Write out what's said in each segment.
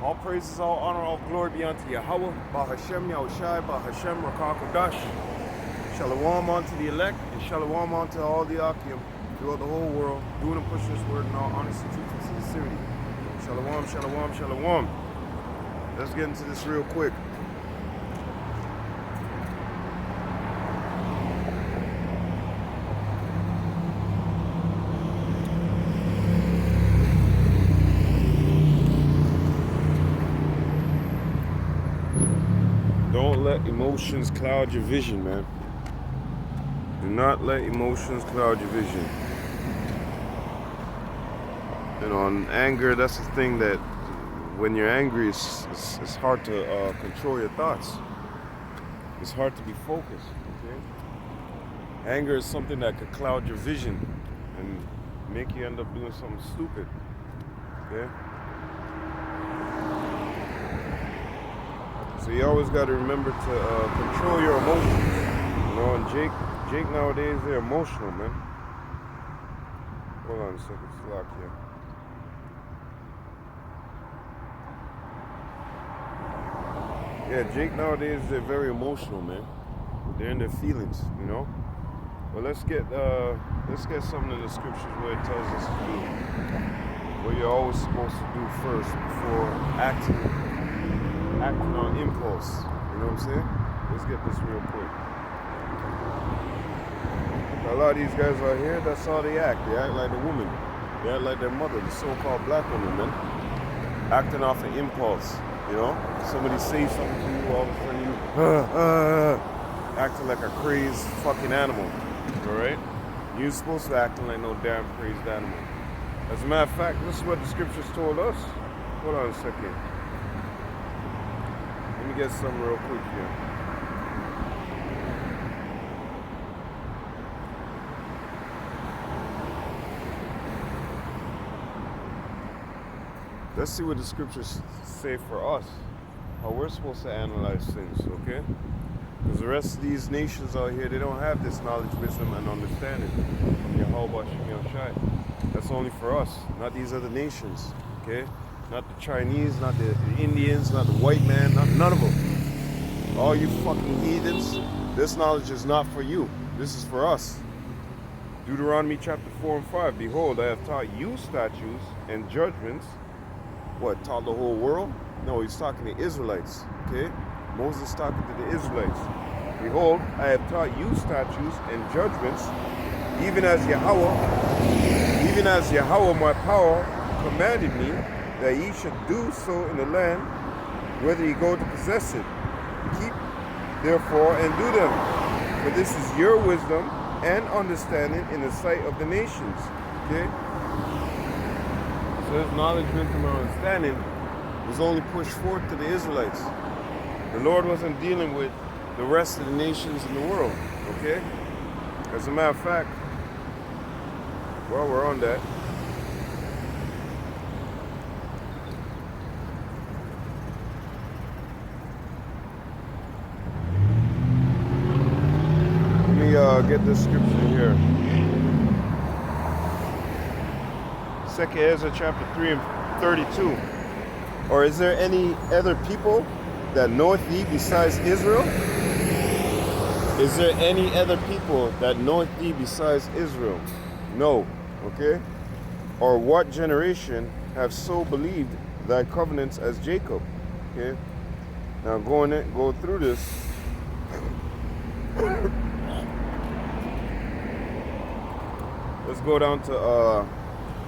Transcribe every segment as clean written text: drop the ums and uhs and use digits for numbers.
All praises, all honor, all glory be unto Yahweh, Bahashem, Yahushai, Bahashem, Rakakodash. Shalom unto the elect, and shalom unto all the Akim throughout the whole world, doing and pushing this word in all honesty, truth, and sincerity. Shalom, shalom, shalom. Let's get into this real quick. Don't let emotions cloud your vision, man. Do not let emotions cloud your vision. You know, and anger, that's the thing that when you're angry, it's hard to control your thoughts. It's hard to be focused, okay? Anger is something that could cloud your vision and make you end up doing something stupid, okay? So you always got to remember to control your emotions. You know, and Jake nowadays, they're emotional, man. Hold on a second, it's locked here. Yeah, Jake nowadays, they're very emotional, man. They're in their feelings, you know. But let's get something in the scriptures where it tells us to do what you're always supposed to do first before acting on impulse. You know what I'm saying? Let's get this real quick. A lot of these guys out here, that's how they act. They act like a woman. They act like their mother, the so-called black woman, man. Acting off an impulse, you know? Somebody say something to you, all of a sudden you acting like a crazed fucking animal, all right? You're supposed to act like no damn crazed animal. As a matter of fact, this is what the scriptures told us. Hold on a second. Let me get some real quick here. Let's see what the scriptures say for us, how we're supposed to analyze things, okay? Because the rest of these nations out here, they don't have this knowledge, wisdom, and understanding from Yahweh Shem Yahushai. That's only for us, not these other nations, okay? Not the Chinese, not the Indians, not the white man, none of them. All you fucking heathens, this knowledge is not for you. This is for us. Deuteronomy chapter 4 and 5. Behold, I have taught you statutes and judgments. What, taught the whole world? No, he's talking to Israelites, okay? Moses talking to the Israelites. Behold, I have taught you statutes and judgments, even as Yahweh my power commanded me, that ye should do so in the land, whether ye go to possess it. Keep therefore and do them, for this is your wisdom and understanding in the sight of the nations. Okay? So this knowledge, wisdom, and understanding was only pushed forth to the Israelites. The Lord wasn't dealing with the rest of the nations in the world. Okay? As a matter of fact, while we're on that, get this scripture here. 2nd Ezra chapter 3 and 32. Or is there any other people that knoweth thee besides Israel? Is there any other people that knoweth thee besides Israel? No. Okay? Or what generation have so believed thy covenants as Jacob? Okay? Now go through this. Let's go down to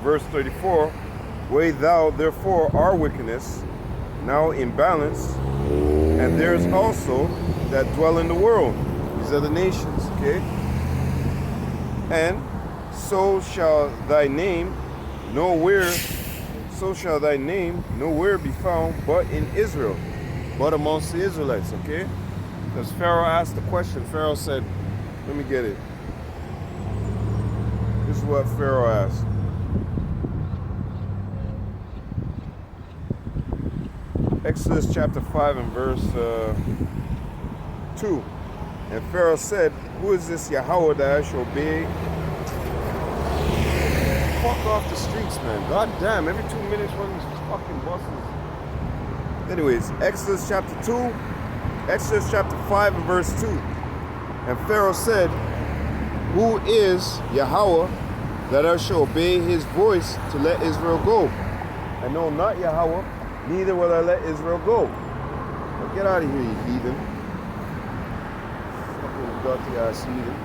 verse 34. Weigh thou therefore our wickedness now in balance, and there is also that dwell in the world. These are the nations, okay? And so shall thy name nowhere, so shall thy name nowhere be found but in Israel, but amongst the Israelites, okay? Because Pharaoh asked the question. Pharaoh said, let me get it. This is what Pharaoh asked. Exodus chapter 5 and verse 2. And Pharaoh said, who is this Yahweh that I shall obey? Fuck off the streets, man. God damn, every 2 minutes one of these fucking buses. Anyways, Exodus chapter 2, Exodus chapter 5 and verse 2. And Pharaoh said, who is Yahweh that I shall obey his voice to let Israel go? I know not Yahweh, neither will I let Israel go. Now get out of here, you heathen. Fucking dirty ass heathen.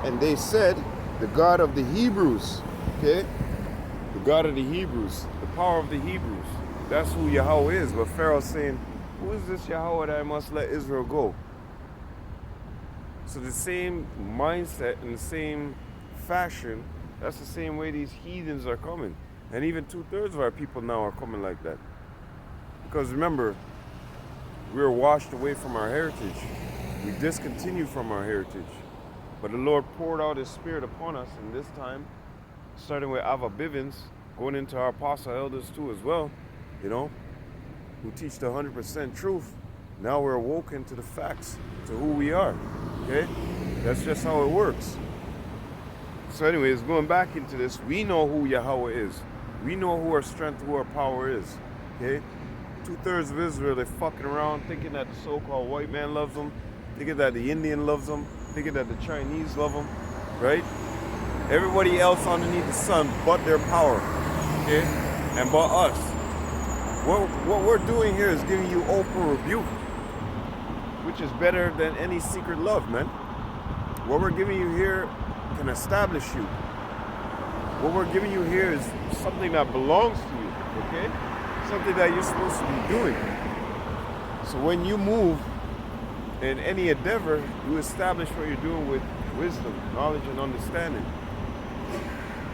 And they said, the God of the Hebrews, okay? The God of the Hebrews, the power of the Hebrews. That's who Yahweh is. But Pharaoh's saying, who is this Yahweh that I must let Israel go? So the same mindset and the same fashion, that's the same way these heathens are coming. And even 2/3 of our people now are coming like that. Because remember, we were washed away from our heritage. We discontinued from our heritage. But the Lord poured out his spirit upon us, and this time, starting with Ava Bivens, going into our apostle elders too as well, you know, who teach the 100% truth. Now we're awoken to the facts, to who we are, okay? That's just how it works. So anyways, going back into this, we know who Yahweh is. We know who our strength, who our power is, okay? 2/3 of Israel, they're fucking around thinking that the so-called white man loves them, thinking that the Indian loves them, thinking that the Chinese love them, right? Everybody else underneath the sun but their power, okay? And but us. What we're doing here is giving you open rebuke, which is better than any secret love, man. What we're giving you here can establish you. What we're giving you here is something that belongs to you, okay? Something that you're supposed to be doing. So when you move in any endeavor, you establish what you're doing with wisdom, knowledge, and understanding.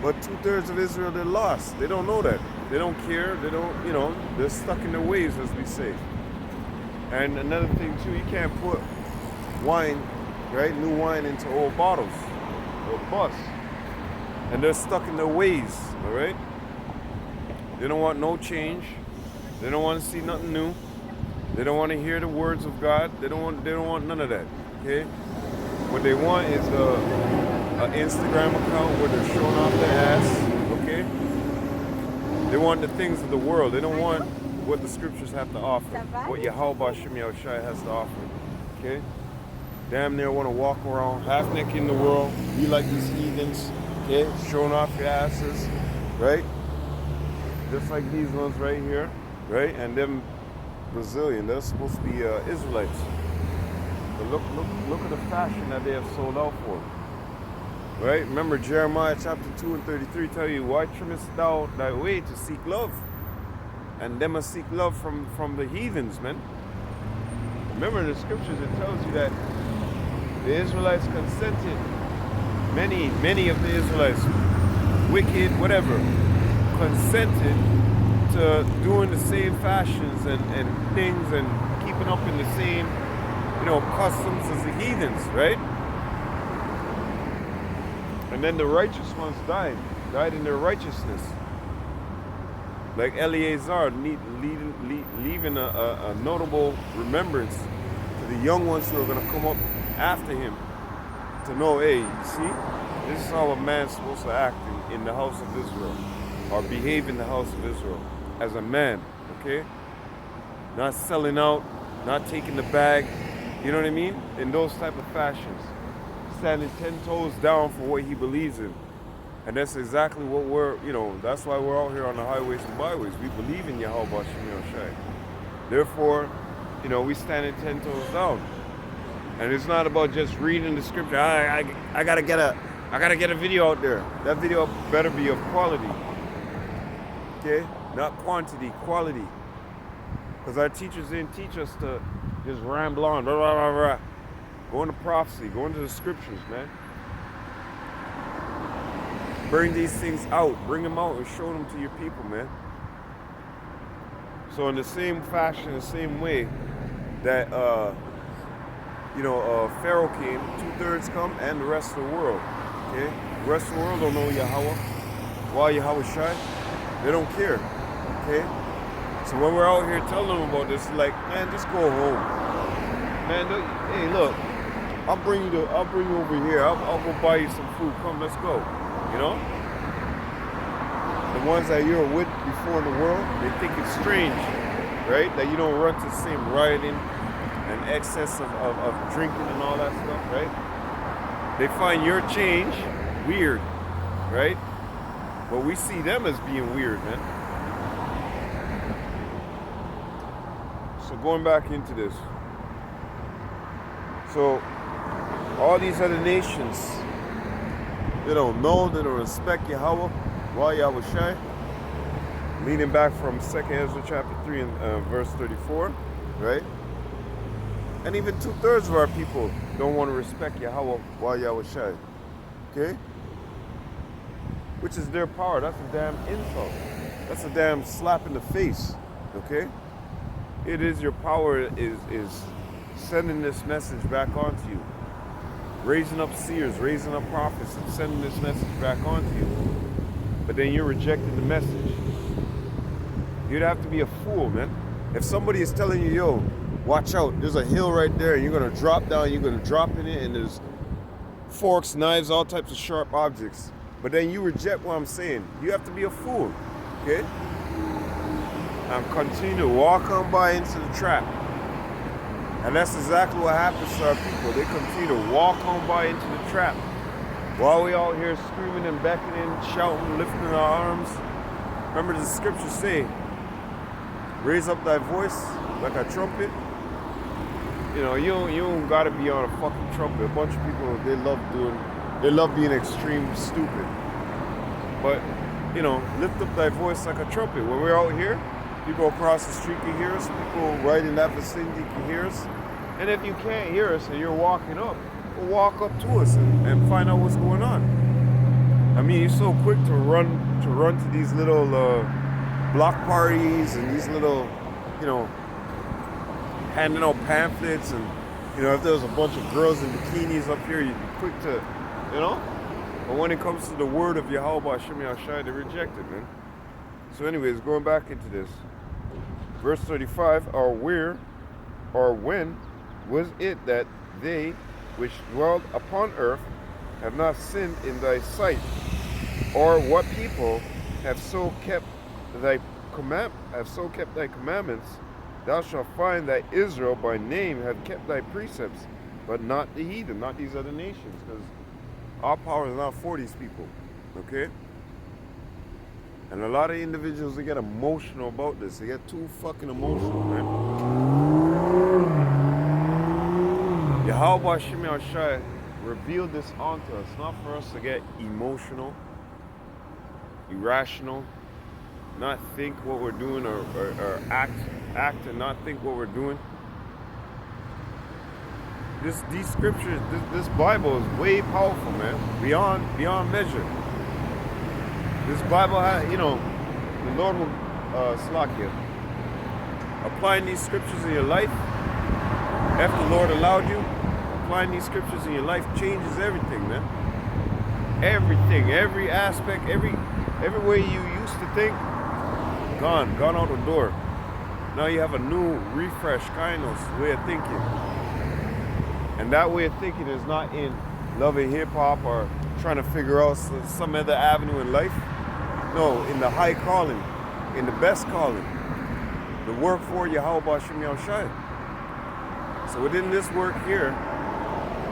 But 2/3 of Israel, they're lost. They don't know that. They don't care. They don't, you know, they're stuck in their ways, as we say. And another thing too, you can't put wine, right, new wine into old bottles or bust. And they're stuck in their ways, all right? They don't want no change. They don't want to see nothing new. They don't want to hear the words of God. They don't want none of that, okay? What they want is an Instagram account where they're showing off their ass, okay? They want the things of the world. They don't want what the scriptures have to offer, what Yahweh Shem Yahushua has to offer, okay? Damn near want to walk around half naked in the world, be like these heathens, okay? Showing off your asses, right? Just like these ones right here, right? And them Brazilian, they're supposed to be Israelites. But look at the fashion that they have sold out for. Right? Remember Jeremiah chapter 2 and 33 tell you, why trimmest thou thy way to seek love? And them must seek love from the heathens, man. Remember the scriptures, it tells you that the Israelites consented. Many of the Israelites, wicked, whatever, consented to doing the same fashions and things and keeping up in the same, you know, customs as the heathens, right? And then the righteous ones died in their righteousness. Like Eleazar, leaving a notable remembrance to the young ones who are going to come up after him to know, hey, you see, this is how a man's supposed to act in the house of Israel, or behave in the house of Israel as a man, okay? Not selling out, not taking the bag, you know what I mean? In those type of fashions. Standing 10 toes down for what he believes in. And that's exactly what we're, you know, that's why we're out here on the highways and byways. We believe in Yahweh Shem Yahushua. Therefore, you know, we standing 10 toes down. And it's not about just reading the scripture. I gotta get a video out there. That video better be of quality. Okay? Not quantity, quality. Because our teachers didn't teach us to just ramble on, blah, blah, blah, blah. Go into prophecy, go into the scriptures, man. Bring these things out. Bring them out and show them to your people, man. So in the same fashion, the same way that, Pharaoh came, 2/3 come, and the rest of the world, okay? The rest of the world don't know Yahweh. Why Yahweh Shai? They don't care, okay? So when we're out here telling them about this, like, man, just go home. Man, hey, look, I'll bring you over here. I'll go buy you some food. Come, let's go. You know? The ones that you're with before in the world, they think it's strange, right? That you don't run to the same rioting and excess of drinking and all that stuff, right? They find your change weird, right? But we see them as being weird, man. So going back into this. So all these other nations, they don't know, they don't respect Yahweh. Why Yahweh Shai? Leading back from 2nd Ezra chapter 3 and verse 34, right? And even 2/3 of our people don't want to respect Yahweh. Why Yahweh Shai? Okay? Which is their power. That's a damn insult. That's a damn slap in the face. Okay? It is your power is sending this message back onto you. Raising up seers, raising up prophets, and sending this message back onto you. But then you're rejecting the message. You'd have to be a fool, man. If somebody is telling you, yo, watch out, there's a hill right there, and you're going to drop down, you're going to drop in it, and there's forks, knives, all types of sharp objects. But then you reject what I'm saying. You have to be a fool, okay? And continue to walk on by into the trap. And that's exactly what happens to our people. They continue to walk on by into the trap. While we out here screaming and beckoning, shouting, lifting our arms. Remember the scriptures say, raise up thy voice like a trumpet. You know, you don't gotta be on a fucking trumpet. A bunch of people, they love being extreme stupid. But, you know, lift up thy voice like a trumpet. When we're out here, people across the street can hear us. People right in that vicinity can hear us. And if you can't hear us and you're walking up, well, walk up to us and find out what's going on. I mean, you're so quick to run to these little block parties and these little, you know, handing out pamphlets, and you know, if there was a bunch of girls in bikinis up here, you'd be quick to, you know. But when it comes to the word of Yahweh Hashem Yahshai, they reject it, man. So anyways, going back into this. Verse 35, or where, or when was it that they which dwelled upon earth have not sinned in thy sight? Or what people have so kept thy commandments? Thou shalt find that Israel by name have kept thy precepts, but not the heathen, not these other nations, because our power is not for these people, okay? And a lot of individuals, they get emotional about this. They get too fucking emotional, man. Yahweh Hashem Yahshai revealed this onto us, not for us to get emotional, irrational, not think what we're doing, or act and not think what we're doing. These scriptures, this Bible is way powerful, man, beyond measure. This Bible has, you know, the Lord will slack you. Applying these scriptures in your life, after the Lord allowed you, applying these scriptures in your life changes everything, man. Everything, every aspect, every way you used to think, gone out the door. Now you have a new, refresh, kindness way of thinking. And that way of thinking is not in loving hip-hop or trying to figure out some other avenue in life. No, in the high calling, in the best calling, the work for Yahweh Hashem Yahshai. So within this work here,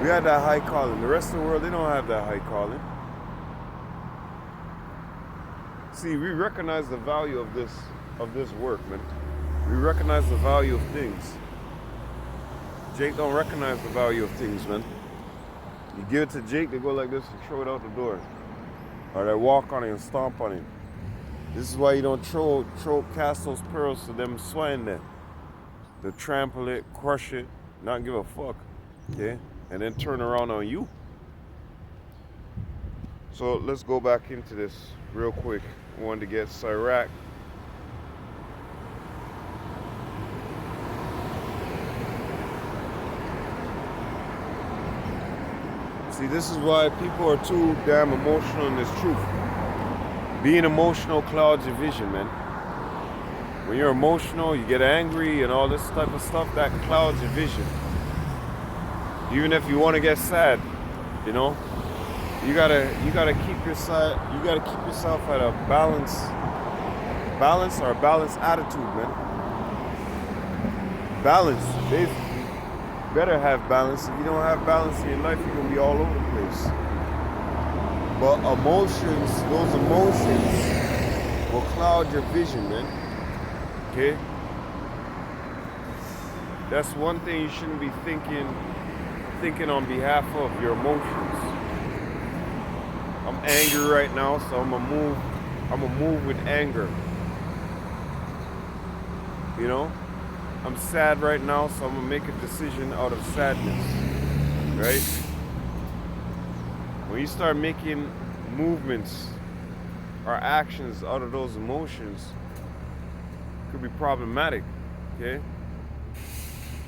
we have that high calling. The rest of the world, they don't have that high calling. See, we recognize the value of this work, man. We recognize the value of things. Jake don't recognize the value of things, man. You give it to Jake, they go like this and throw it out the door. Or they walk on it and stomp on it. This is why you don't cast those pearls to them swine there. They trample it, crush it, not give a fuck, okay? And then turn around on you. So let's go back into this real quick. I wanted to get Cyrac. See, this is why people are too damn emotional in this truth. Being emotional clouds your vision, man. When you're emotional, you get angry and all this type of stuff, that clouds your vision. Even if you want to get sad, you know, you gotta keep yourself at a balanced attitude, man. Balance, basically. Better have balance. If you don't have balance in your life, you're gonna be all over the place. But those emotions will cloud your vision, man. Okay? That's one thing you shouldn't be thinking on behalf of your emotions. I'm angry right now, so I'm gonna move with anger. You know? I'm sad right now, so I'm gonna make a decision out of sadness. Right? When you start making movements or actions out of those emotions, it could be problematic. Okay?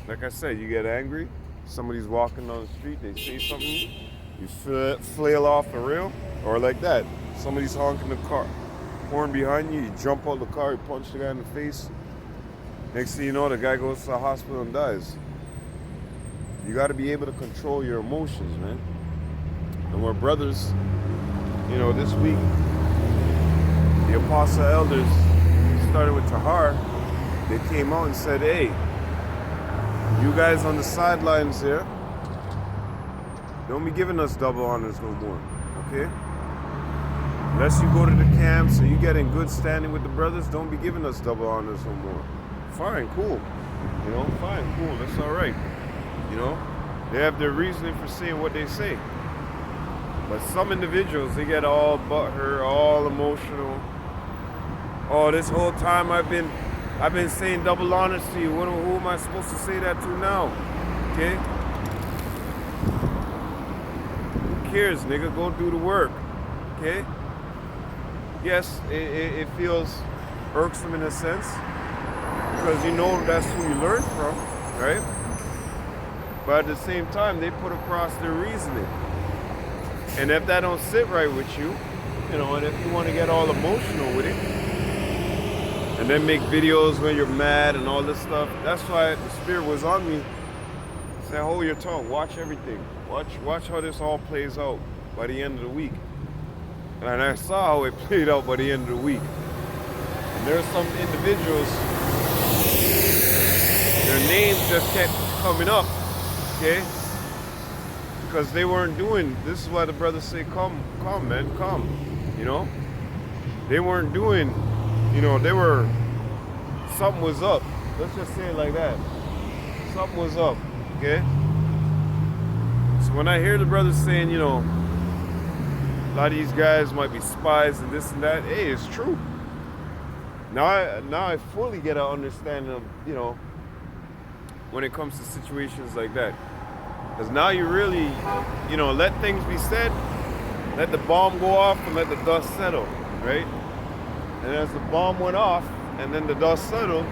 Like I said, you get angry, somebody's walking down the street, they say something, you flail off the rail, or like that. Somebody's honking the car horn behind you, you jump out the car, you punch the guy in the face. Next thing you know, the guy goes to the hospital and dies. You got to be able to control your emotions, man. And we're brothers, you know, this week, the Apostle Elders, started with Tahar, they came out and said, hey, you guys on the sidelines there, don't be giving us double honors no more, okay? Unless you go to the camps and you get in good standing with the brothers, don't be giving us double honors no more. Fine, cool. You know, fine, cool, that's all right. You know, they have their reasoning for saying what they say. But some individuals, they get all butthurt, all emotional. Oh, this whole time I've been saying double honors to you. Who am I supposed to say that to now? Okay? Who cares, nigga? Go do the work. Okay? Yes, it feels irksome in a sense, because you know that's who you learn from, right? But at the same time, they put across their reasoning. And if that don't sit right with you, you know, and if you want to get all emotional with it, and then make videos when you're mad and all this stuff, that's why the Spirit was on me. Say, hold your tongue, watch everything. Watch how this all plays out by the end of the week. And I saw how it played out by the end of the week. And there's some individuals, their names just kept coming up, okay? Because they weren't doing, this is why the brothers say, come, man, come, you know? They weren't doing, you know, something was up. Let's just say it like that. Something was up, okay? So when I hear the brothers saying, you know, a lot of these guys might be spies and this and that, hey, it's true. Now I fully get an understanding of, you know, when it comes to situations like that. Because now you really, you know, let things be said, let the bomb go off and let the dust settle, right? And as the bomb went off and then the dust settled,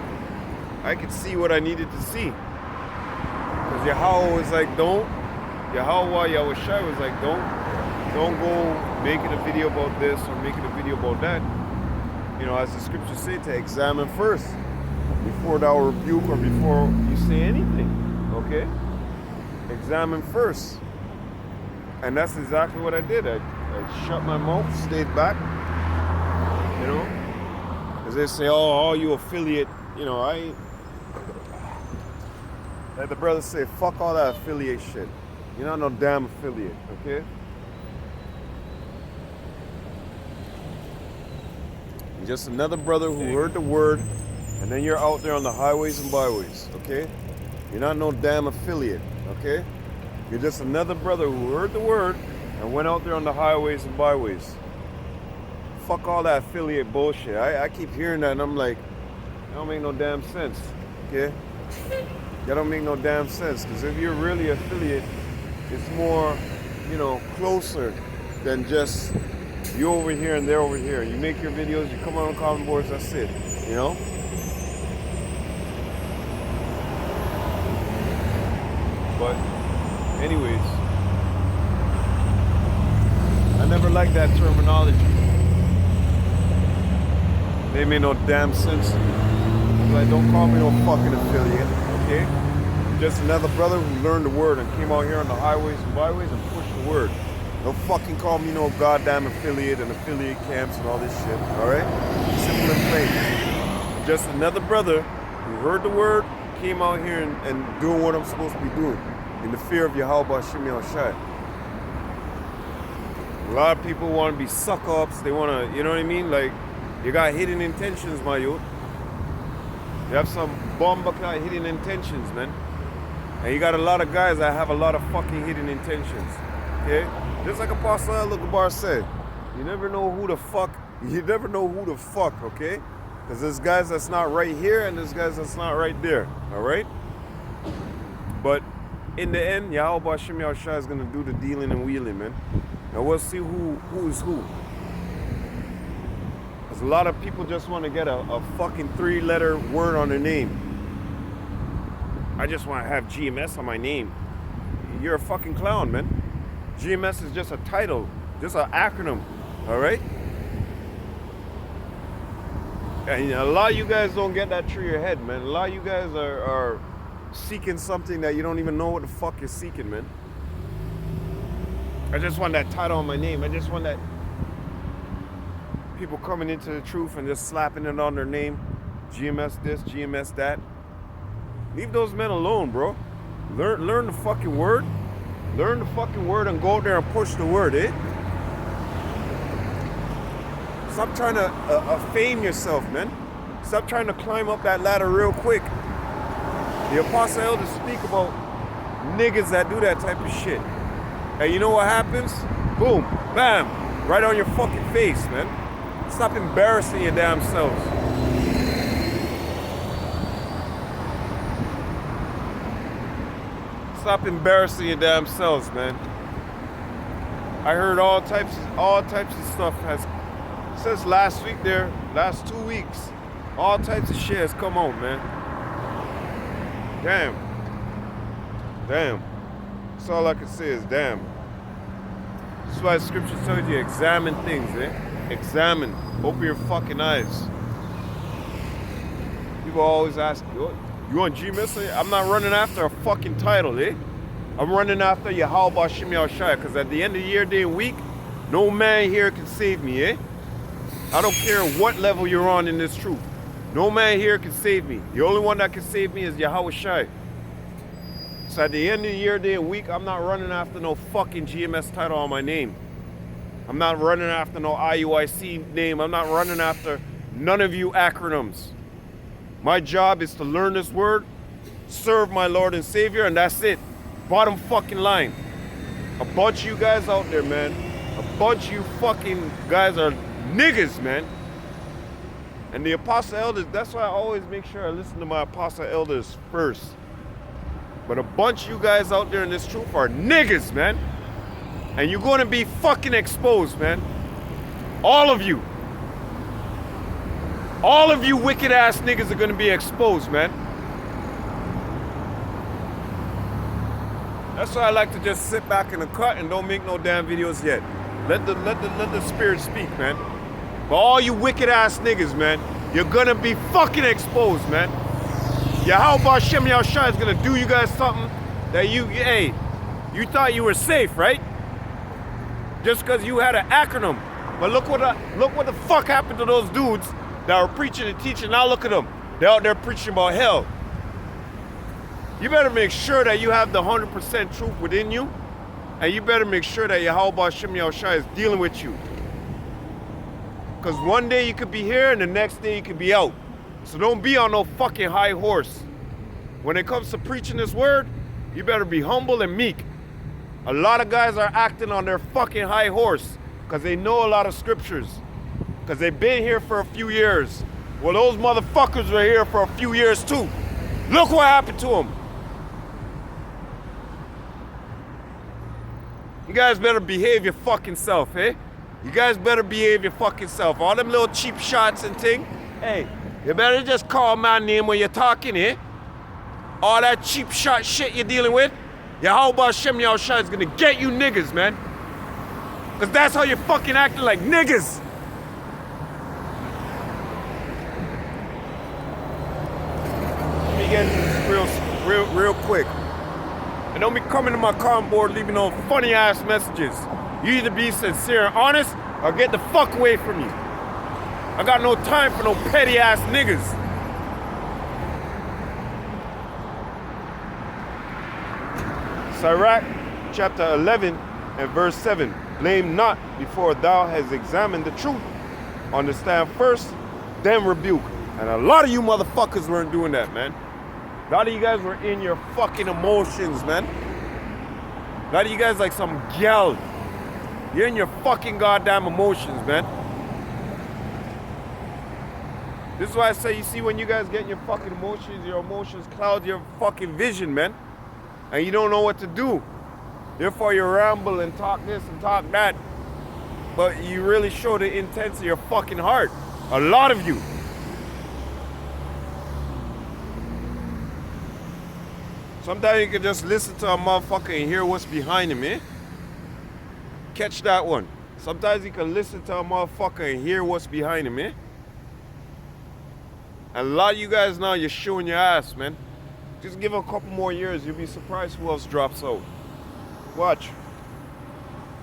I could see what I needed to see. Because Yahweh was like, Yahweh was like, don't go making a video about this or making a video about that. You know, as the scriptures say, to examine first before thou rebuke or before you say anything, okay? Examine first. And that's exactly what I did. I shut my mouth, stayed back, you know? As they say, oh, you affiliate, you know, like the brothers say, fuck all that affiliate shit. You're not no damn affiliate, okay? You're just another brother who heard the word, and then you're out there on the highways and byways, okay? You're not no damn affiliate, okay? You're just another brother who heard the word and went out there on the highways and byways. Fuck all that affiliate bullshit. I keep hearing that and I'm like, that don't make no damn sense, okay? That don't make no damn sense, because if you're really affiliate, it's more, you know, closer than just you over here and they're over here. You make your videos, you come on common boards, that's it, you know? But anyways, I never liked that terminology. They made no damn sense to me. Like, don't call me no fucking affiliate, okay? I'm just another brother who learned the word and came out here on the highways and byways and pushed the word. Don't fucking call me no goddamn affiliate and affiliate camps and all this shit, alright? Simple and plain. I'm just another brother who heard the word, came out here and doing what I'm supposed to be doing in the fear of Yahweh Hashem Yahushai. A lot of people want to be suck-ups. They want to, you know what I mean? Like, you got hidden intentions, my youth. You have some bomb-bucket hidden intentions, man. And you got a lot of guys that have a lot of fucking hidden intentions, okay? Just like Apostle El Gabar said, you never know who the fuck, okay? Because there's guys that's not right here and there's guys that's not right there, all right? But in the end, Yahweh Hashem Yahushua is going to do the dealing and wheeling, man. And we'll see who is who. Because a lot of people just want to get a fucking 3-letter word on their name. I just want to have GMS on my name. You're a fucking clown, man. GMS is just a title, just an acronym, all right? And a lot of you guys don't get that through your head, man. A lot of you guys are seeking something that you don't even know what the fuck you're seeking, man. I just want that title on my name. I just want that people coming into the truth and just slapping it on their name. GMS this, GMS that. Leave those men alone, bro. Learn the fucking word. Learn the fucking word and go out there and push the word, eh? Stop trying to fame yourself, man. Stop trying to climb up that ladder real quick. The Apostle Elders speak about niggas that do that type of shit. And you know what happens? Boom, bam, right on your fucking face, man. Stop embarrassing your damn selves. Stop embarrassing your damn selves, man. I heard all types of stuff since last week there, last 2 weeks, all types of shit has come out, man. Damn. That's all I can say is damn. That's why scripture tells you examine things, eh? Examine. Open your fucking eyes. People always ask, you want GMS? I'm not running after a fucking title, eh? I'm running after Yahweh Hashem Yahushua, because at the end of the year, day and week, no man here can save me, eh? I don't care what level you're on in this truth. No man here can save me. The only one that can save me is Yahweh Shai. So at the end of the year, day and week, I'm not running after no fucking GMS title on my name. I'm not running after no IUIC name. I'm not running after none of you acronyms. My job is to learn this word, serve my Lord and Savior, and that's it. Bottom fucking line. A bunch of you guys out there, man. A bunch of you fucking guys are niggas, man. And the Apostle Elders, that's why I always make sure I listen to my Apostle Elders first. But a bunch of you guys out there in this truth are niggas, man. And you're going to be fucking exposed, man. All of you. All of you wicked ass niggas are going to be exposed, man. That's why I like to just sit back in the cut and don't make no damn videos yet. Let the spirit speak, man. But all you wicked ass niggas, man, you're going to be fucking exposed, man. Yahweh Hashem Yahushua is going to do you guys something that you thought you were safe, right? Just because you had an acronym. But look what the fuck happened to those dudes that were preaching and teaching. Now look at them. They're out there preaching about hell. You better make sure that you have the 100% truth within you. And you better make sure that Yahweh Hashem Yahushua is dealing with you. Because one day you could be here and the next day you could be out. So don't be on no fucking high horse. When it comes to preaching this word, you better be humble and meek. A lot of guys are acting on their fucking high horse because they know a lot of scriptures. Because they've been here for a few years. Well, those motherfuckers were here for a few years too. Look what happened to them. You guys better behave your fucking self, eh? You guys better behave your fucking self. All them little cheap shots and thing, hey, you better just call my name when you're talking, eh? All that cheap shot shit you're dealing with, Yahweh Shem Yahushua is gonna get you niggas, man. Cause that's how you're fucking acting like niggas. Let me get this real quick. And don't be coming to my comment board leaving no funny ass messages. You either be sincere and honest or get the fuck away from me. I got no time for no petty ass niggas. Sirach chapter 11 and verse 7. Blame not before thou hast examined the truth. Understand first, then rebuke. And a lot of you motherfuckers weren't doing that, man. A lot of you guys were in your fucking emotions, man. A lot of you guys like some gal. You're in your fucking goddamn emotions, man. This is why I say, you see, when you guys get in your fucking emotions, your emotions cloud your fucking vision, man. And you don't know what to do. Therefore, you ramble and talk this and talk that. But you really show the intents of your fucking heart. A lot of you. Sometimes you can just listen to a motherfucker and hear what's behind him, eh? Catch that one. Sometimes you can listen to a motherfucker and hear what's behind him, eh? And a lot of you guys now, you're showing your ass, man. Just give it a couple more years, you'll be surprised who else drops out. Watch.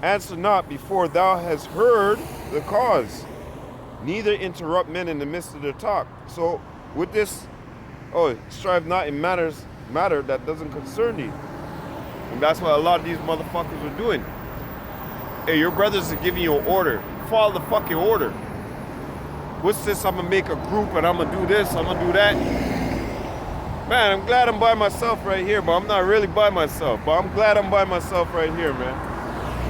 Answer not before thou hast heard the cause. Neither interrupt men in the midst of their talk. So with this, strive not in matter that doesn't concern thee. And that's what a lot of these motherfuckers are doing. Hey, your brothers are giving you an order. Follow the fucking order. What's this? I'm gonna make a group and I'm gonna do this, I'm gonna do that. Man, I'm glad I'm by myself right here, but I'm not really by myself. But I'm glad I'm by myself right here, man.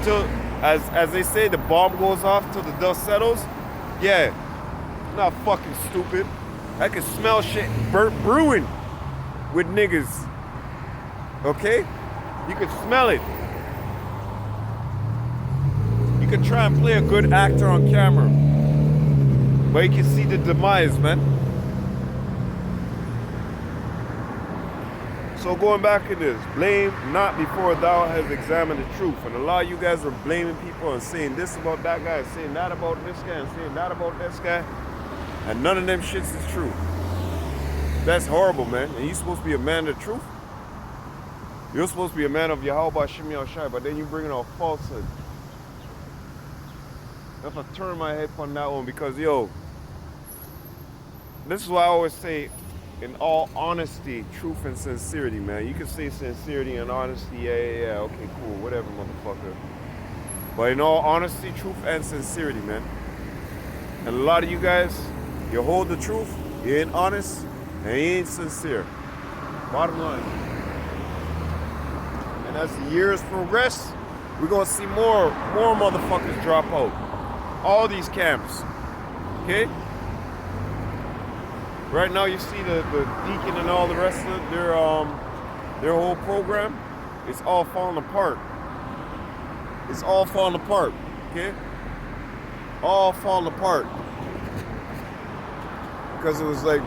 Till, as they say, the bomb goes off till the dust settles. Yeah, I'm not fucking stupid. I can smell shit brewing with niggas. Okay? You can smell it. You can try and play a good actor on camera, but you can see the demise, man. So going back to this, blame not before thou hast examined the truth. And a lot of you guys are blaming people and saying this about that guy, and saying that about this guy, and saying that about this guy. And none of them shits is true. That's horrible, man. And you're supposed to be a man of the truth. You're supposed to be a man of Yahweh Shem Yahushua, but then you bring in a falsehood. If I turn my head on that one, because this is why I always say, in all honesty, truth and sincerity, man. You can say sincerity and honesty, yeah, okay, cool, whatever, motherfucker. But in all honesty, truth and sincerity, man. And a lot of you guys, you hold the truth, you ain't honest, and you ain't sincere. Bottom line. And as the years progress, we're gonna see more motherfuckers drop out. All these camps, okay? Right now, you see the deacon and all the rest of it, their whole program, it's all falling apart. It's all falling apart, okay? All falling apart. Because it was like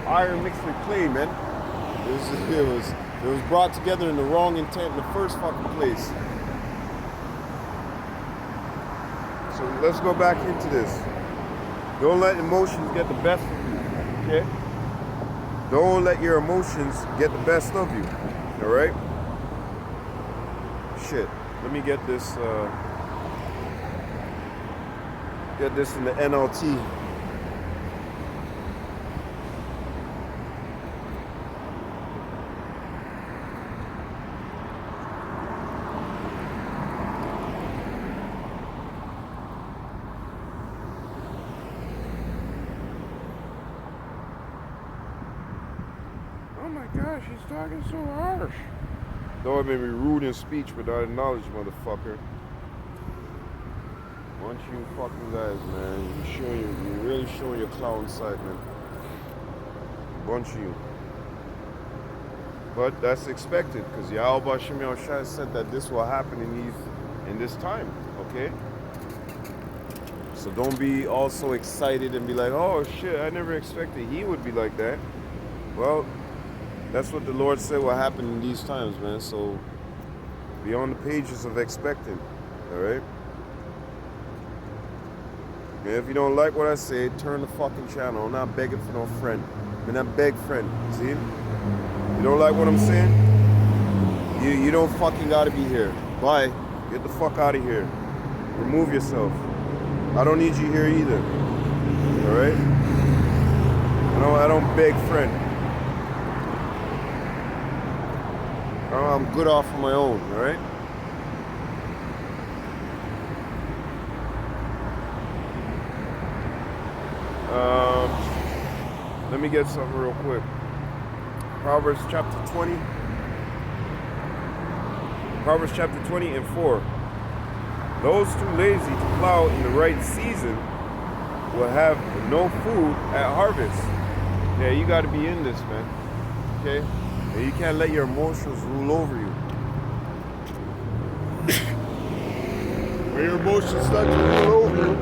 iron mixed with clay, man. It was brought together in the wrong intent in the first fucking place. So let's go back into this. Don't let emotions get the best of you. Okay? Don't let your emotions get the best of you. Alright? Shit. Let me get this in the NLT. Gosh, he's talking so harsh. Though it may be rude in speech without knowledge, motherfucker. Bunch of you fucking guys, man. You're really showing your clown side, man. Bunch of you. But that's expected, because Yahweh Shem Yahushua said that this will happen in in this time, okay? So don't be all so excited and be like, oh shit, I never expected he would be like that. Well, that's what the Lord said will happen in these times, man. So be on the pages of expecting, all right? And if you don't like what I say, turn the fucking channel. I'm not begging for no friend. I'm not beg friend, see? You don't like what I'm saying? You don't fucking gotta be here. Bye. Get the fuck out of here. Remove yourself. I don't need you here either. All right? I don't beg friend. I'm good off on my own. All right? Let me get something real quick. Proverbs chapter 20. Proverbs chapter 20 and 4. Those too lazy to plow in the right season will have no food at harvest. Yeah, you got to be in this, man. Okay? And you can't let your emotions rule over you. When your emotions start to rule over you,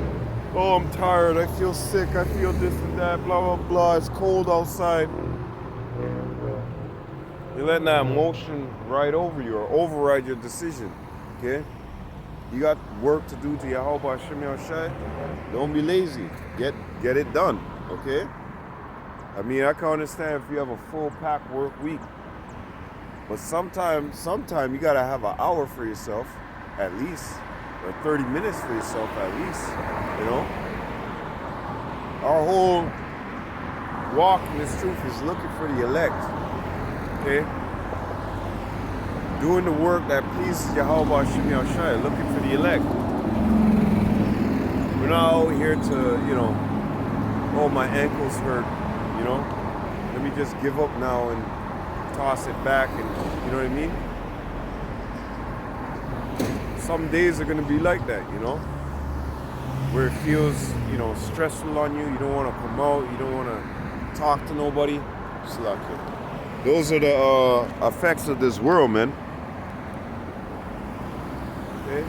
oh, I'm tired, I feel sick, I feel this and that, blah, blah, blah, it's cold outside. You're letting that emotion ride over you or override your decision, okay? You got work to do to Yahweh Hashem Yahushai. Don't be lazy. Get it done, okay? I mean, I can understand if you have a full pack work week, but sometime you gotta have an hour for yourself, at least, or 30 minutes for yourself, at least, you know? Our whole walk in this truth is looking for the elect, okay? Doing the work that pleases Yahweh Hashem Yahushai, looking for the elect. We're not out here to, oh, my ankles hurt, let me just give up now and toss it back, and you know what I mean? Some days are gonna be like that, where it feels, stressful on you. You don't want to come out. You don't want to talk to nobody. Just like it. Those are the effects of this world, man. Okay?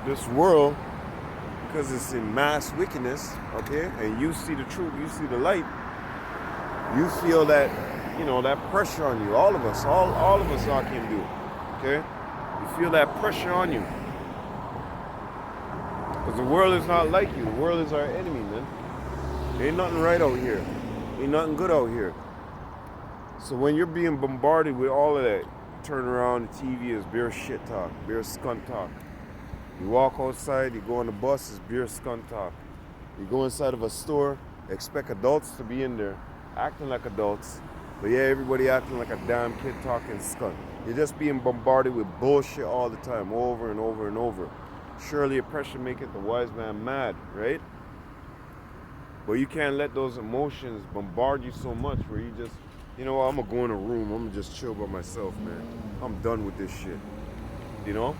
This world, because it's in mass wickedness, okay, and you see the truth, you see the light, you feel that, that pressure on you. All of us, all of us can do, okay? You feel that pressure on you. Because the world is not like you. The world is our enemy, man. Ain't nothing right out here. Ain't nothing good out here. So when you're being bombarded with all of that, you turn around, the TV is bare shit talk, bare skunt talk. You walk outside, you go on the bus, it's bare skunt talk. You go inside of a store, expect adults to be in there, acting like adults, but yeah, everybody acting like a damn kid talking skunt. You're just being bombarded with bullshit all the time, over and over and over. Surely oppression maketh the wise man mad, right? But you can't let those emotions bombard you so much where you just, I'm gonna go in a room, I'm gonna just chill by myself, man. I'm done with this shit, I'm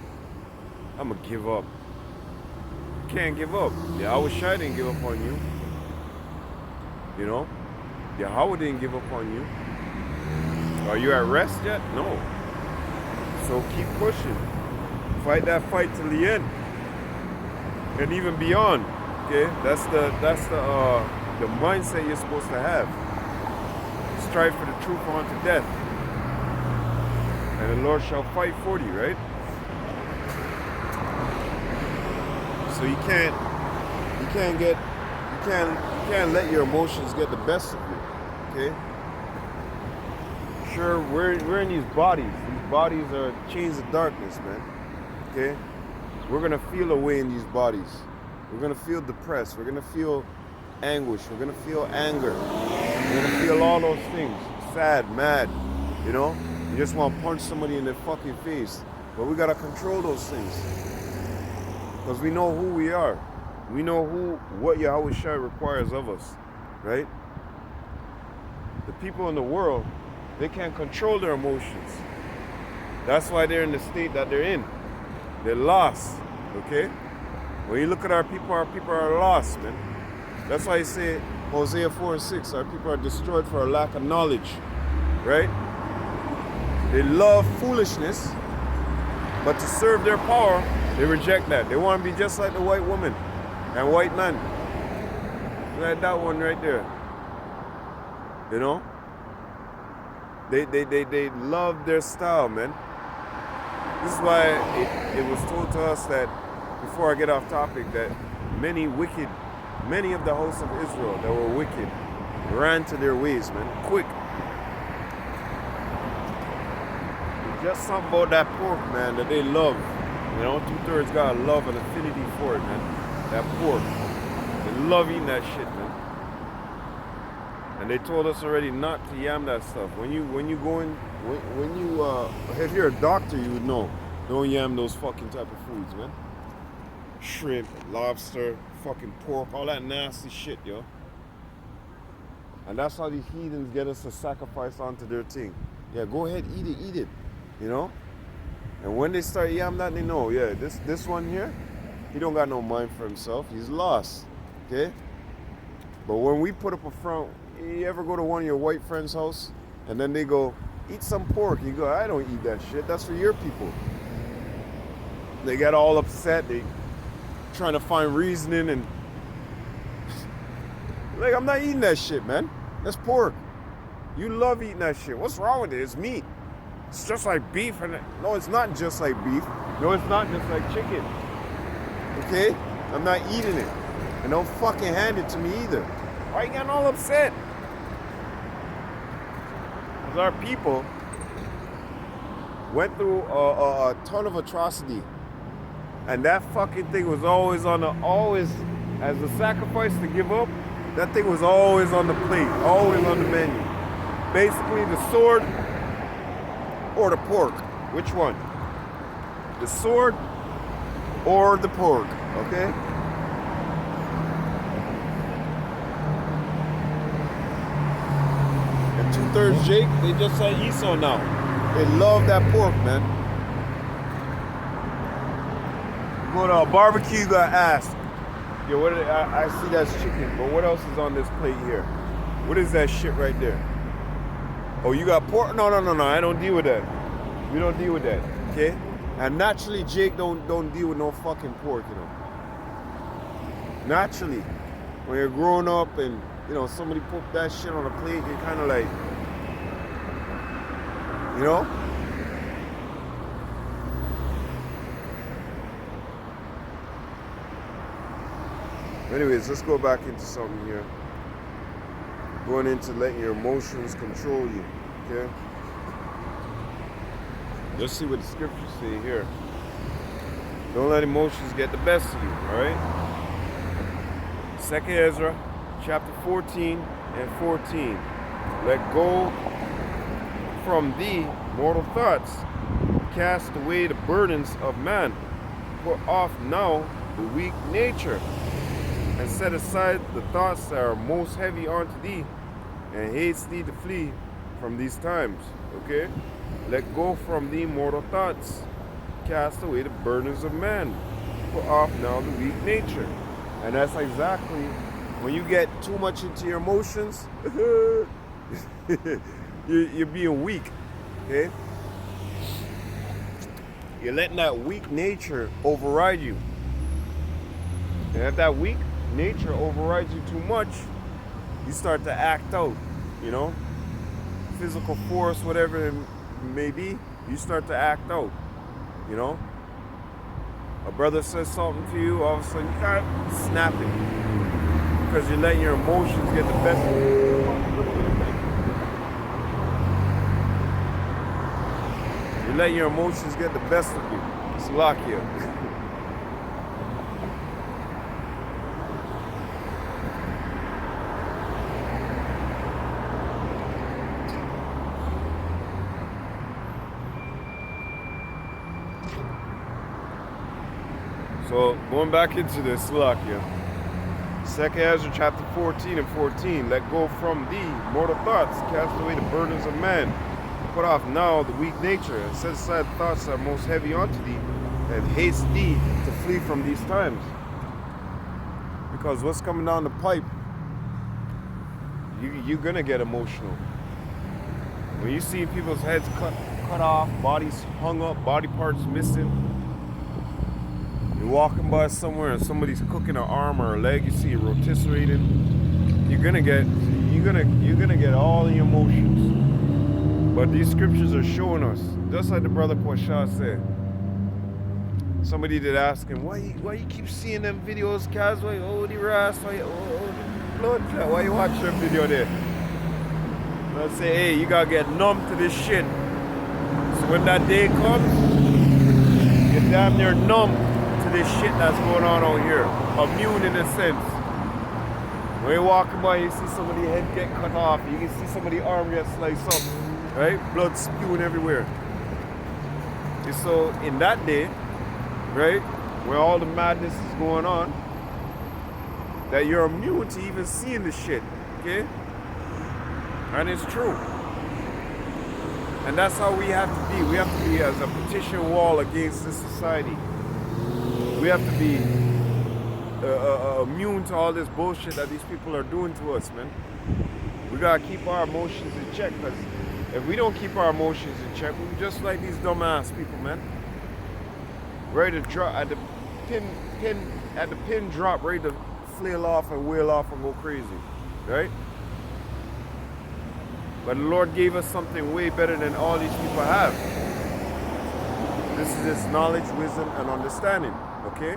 gonna give up. You can't give up. Yahweh Shai didn't give up on you. Yahweh didn't give up on you. Are you at rest yet? No. So keep pushing. Fight that fight till the end. And even beyond. Okay? That's the mindset you're supposed to have. Strive for the truth unto death. And the Lord shall fight for you, right? So you can't let your emotions get the best of you. Okay? Sure, we're in these bodies. These bodies are chains of darkness, man. Okay? We're gonna feel a way in these bodies. We're gonna feel depressed. We're gonna feel anguish. We're gonna feel anger. We're gonna feel all those things. Sad, mad, You just want to punch somebody in their fucking face. But we gotta control those things. Because we know who we are. We know what Yahweh Shai requires of us. Right? The people in the world, they can't control their emotions. That's why they're in the state that they're in. They're lost, okay? When you look at our people are lost, man. That's why you say, Hosea 4:6, our people are destroyed for a lack of knowledge, right? They love foolishness, But to serve their power, they reject that. They want to be just like the white woman and white man. Like that one right there. You know? They love their style, man. This is why it was told to us that, before I get off topic, that many of the hosts of Israel that were wicked ran to their ways, man. Quick. Just something about that pork, man, that they love. You know, 2/3 got a love and affinity for it, man. That pork. They love eating that shit, man. And they told us already not to yam that stuff. When you go in, if you're a doctor, you would know. Don't yam those fucking type of foods, man. Shrimp, lobster, fucking pork, all that nasty shit, yo. And that's how these heathens get us to sacrifice onto their thing. Yeah, go ahead, eat it. You know? And when they start yam that, they know, yeah, this one here, he don't got no mind for himself. He's lost. Okay? But when we put up a front, you ever go to one of your white friends' house and then they go, eat some pork? You go, I don't eat that shit. That's for your people. They get all upset. They trying to find reasoning and like, I'm not eating that shit, man. That's pork. You love eating that shit. What's wrong with it? It's meat. It's just like beef. And no, it's not just like beef. No, it's not just like chicken. Okay? I'm not eating it. And don't fucking hand it to me either. Why are you getting all upset? Because our people went through a ton of atrocity. And that fucking thing was always as a sacrifice to give up, that thing was always on the plate, always on the menu. Basically the sword or the pork. Which one? The sword or the pork, okay? And 2/3 Jake, they just like Esau now. They love that pork, man. Go to a barbecue, you gotta ask. Yo, I see that's chicken, but what else is on this plate here? What is that shit right there? Oh, you got pork? No, I don't deal with that. We don't deal with that, okay? And naturally, Jake don't deal with no fucking pork, you know. Naturally, when you're growing up and, you know, somebody put that shit on a plate, you're kind of like, you know? Anyways, let's go back into something here. Going into letting your emotions control you, okay? Let's see what the scriptures say here. Don't let emotions get the best of you, all right? 2nd Ezra, chapter 14 and 14. Let go from thee mortal thoughts. Cast away the burdens of man. Put off now the weak nature. And set aside the thoughts that are most heavy unto thee, and haste thee to flee from these times. Okay? Let go from thee mortal thoughts. Cast away the burdens of man. Put off now the weak nature. And that's exactly when you get too much into your emotions, you're being weak. Okay? You're letting that weak nature override you. And if that weak nature overrides you too much, you start to act out, you know, physical force, whatever it may be, you start to act out, you know. A brother says something to you, all of a sudden you gotta snap it because you're letting your emotions get the best of you. You're letting your emotions get the best of you. It's lock here. So, going back into this, look here. 2nd Ezra chapter 14 and 14. Let go from thee mortal thoughts, cast away the burdens of man. Put off now the weak nature, and set aside thoughts that are most heavy unto thee, and haste thee to flee from these times. Because what's coming down the pipe, you're gonna get emotional. When you see people's heads cut cut off, bodies hung up, body parts missing. You're walking by somewhere and somebody's cooking an arm or a leg, you see it rotisserie. You're gonna get all the emotions. But these scriptures are showing us, just like the brother Kwasha said. Somebody did ask him, why you keep seeing them videos, Kaz? Why the ras? Why the blood? Why you watch that video there? And I say, hey, you gotta get numb to this shit. So when that day comes, you're damn near numb to this shit that's going on out here. Immune in a sense. When you're walking by, you see somebody's head get cut off. You can see somebody's arm get sliced up. Right? Blood spewing everywhere. And so in that day, right, where all the madness is going on, that you're immune to even seeing the shit, okay? And it's true. And that's how we have to be. We have to be as a petition wall against this society. We have to be immune to all this bullshit that these people are doing to us, man. We gotta keep our emotions in check, because if we don't keep our emotions in check, we're just like these dumbass people, man. Ready to drop at the pin drop, ready to flail off and wheel off and go crazy, right? But the Lord gave us something way better than all these people have. This is His knowledge, wisdom, and understanding, okay?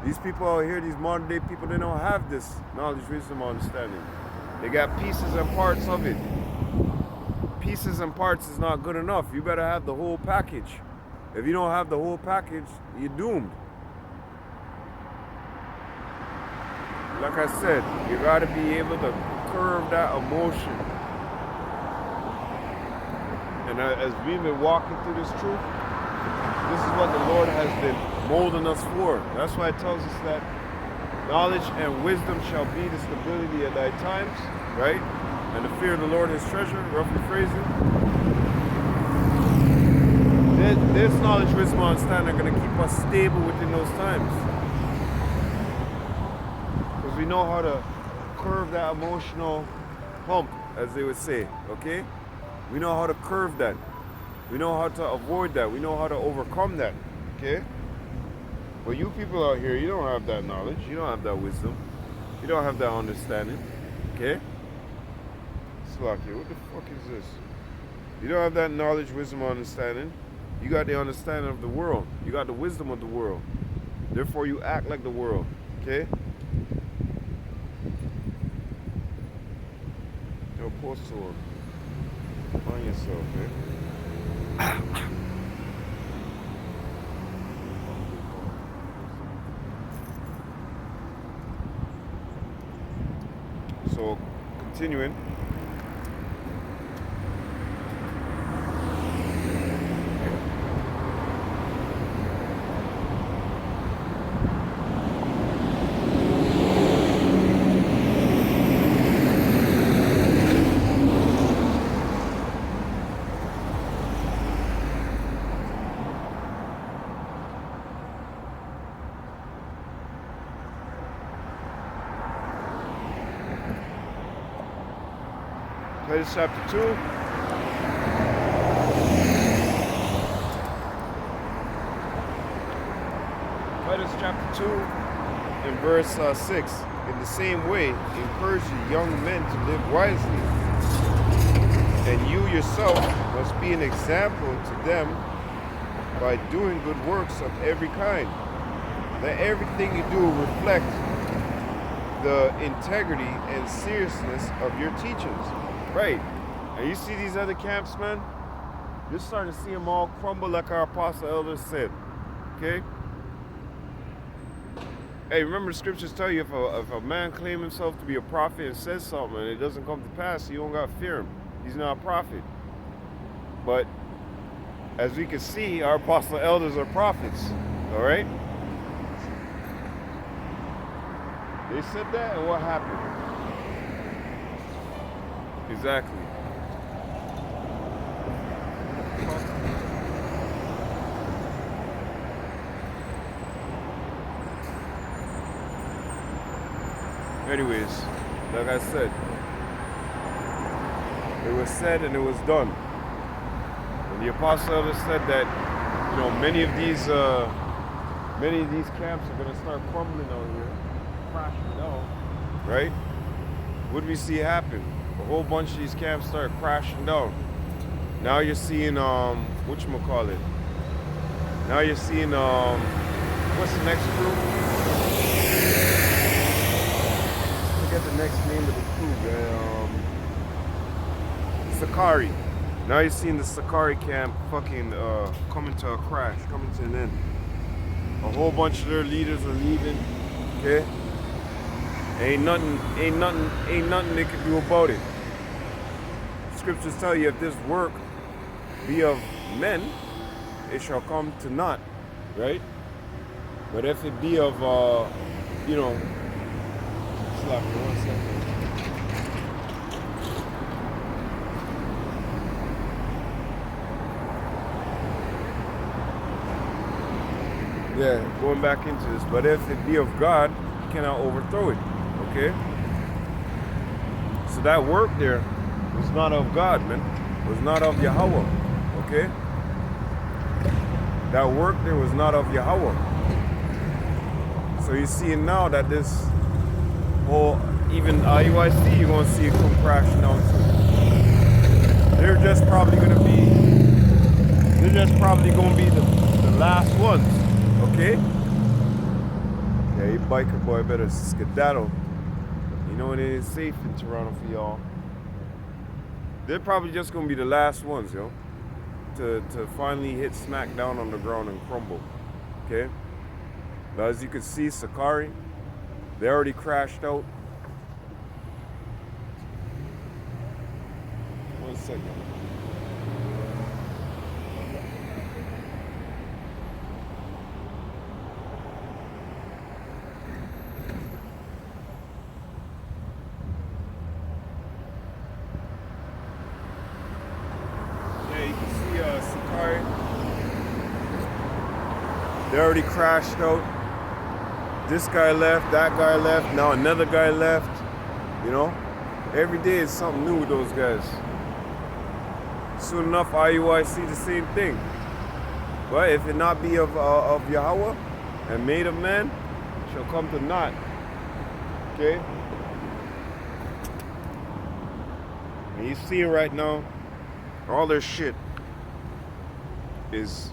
These people out here, these modern day people, they don't have this knowledge, wisdom, understanding. They got pieces and parts of it. Pieces and parts is not good enough. You better have the whole package. If you don't have the whole package, you're doomed. Like I said, you gotta be able to curb that emotion. And as we've been walking through this truth, this is what the Lord has been molding us for. That's why it tells us that knowledge and wisdom shall be the stability at thy times, right? And the fear of the Lord is treasure, roughly phrasing. This knowledge, wisdom, and understanding are going to keep us stable within those times. Because we know how to curve that emotional hump, as they would say, okay? We know how to curve that. We know how to avoid that. We know how to overcome that, okay? But you people out here, you don't have that knowledge. You don't have that wisdom. You don't have that understanding, okay? Slacky, what the fuck is this? You don't have that knowledge, wisdom, understanding. You got the understanding of the world. You got the wisdom of the world. Therefore, you act like the world, okay? Yo, post to him. Find yourself, eh? So, continuing. Titus chapter 2. Titus chapter 2 in verse 6. In the same way, encourage the young men to live wisely. And you yourself must be an example to them by doing good works of every kind. Let everything you do reflect the integrity and seriousness of your teachings. Right. And you see these other camps, man? You're starting to see them all crumble like our apostle elders said. Okay? Hey, remember the scriptures tell you if a man claims himself to be a prophet and says something and it doesn't come to pass, you don't got to fear him. He's not a prophet. But as we can see, our apostle elders are prophets. All right? They said that, and what happened? Exactly. Anyways, like I said, it was said and it was done. The apostle Elder said that, many of these camps are gonna start crumbling out here, crashing down, right? What do we see happen? A whole bunch of these camps start crashing down. Now you're seeing whatchamacallit? Now you're seeing what's the next group? Forget the next name of the crew, man. Sakari. Now you're seeing the Sakari camp fucking coming to a crash, coming to an end. A whole bunch of their leaders are leaving. Okay? Ain't nothing they can do about it. Scriptures tell you if this work be of men, it shall come to naught, right? But if it be of slap me 1 second. Yeah, going back into this. But if it be of God, you cannot overthrow it. Okay? So that work there was not of God, man. It was not of Yahweh. Okay? That work there was not of Yahweh. So you're seeing now that this whole, even IUIC, you're going to see it come crashing down too. They're just probably going to be the last ones. Okay? Yeah, you biker boy better skedaddle. You know it ain't safe in Toronto for y'all. They're probably just gonna be the last ones, to finally hit smack down on the ground and crumble. Okay? But as you can see, Sakari, they already crashed out. 1 second. They already crashed out. This guy left, that guy left, now another guy left. Every day is something new with those guys. Soon enough, IUIC the same thing. But if it not be of Yahweh and made of man, it shall come to naught. Okay? And you see right now, all their shit is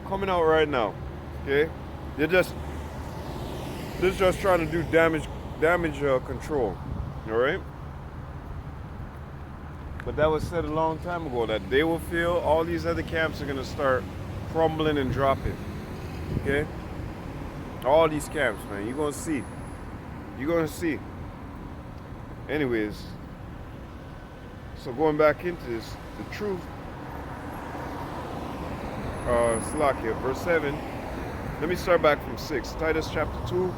coming out right now. Okay? They're just trying to do damage control. All right? But that was said a long time ago that they will feel all these other camps are gonna start crumbling and dropping. Okay? All these camps, man. You're gonna see. You're gonna see. Anyways, so going back into this, the truth. Slakia, verse 7. Let me start back from 6. Titus chapter 2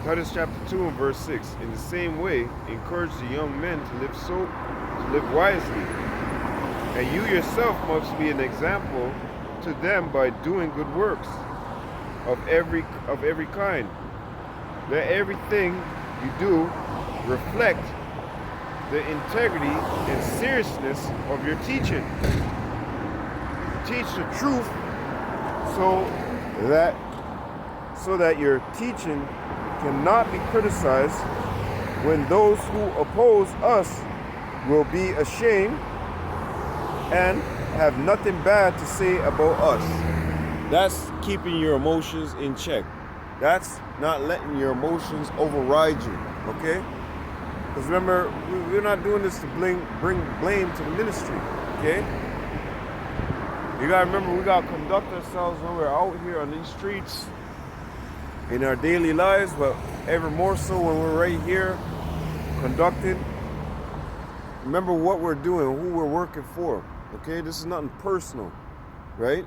and verse 6. In the same way, encourage the young men to live wisely. And you yourself must be an example to them by doing good works of every kind. Let everything you do reflect the integrity and seriousness of your teaching. Teach the truth so that your teaching cannot be criticized when those who oppose us will be ashamed and have nothing bad to say about us. That's keeping your emotions in check. That's not letting your emotions override you, okay? Because remember, we're not doing this to bring blame to the ministry, okay? You gotta remember, we gotta conduct ourselves when we're out here on these streets in our daily lives, but ever more so when we're right here conducting. Remember what we're doing, who we're working for, okay? This is nothing personal, right?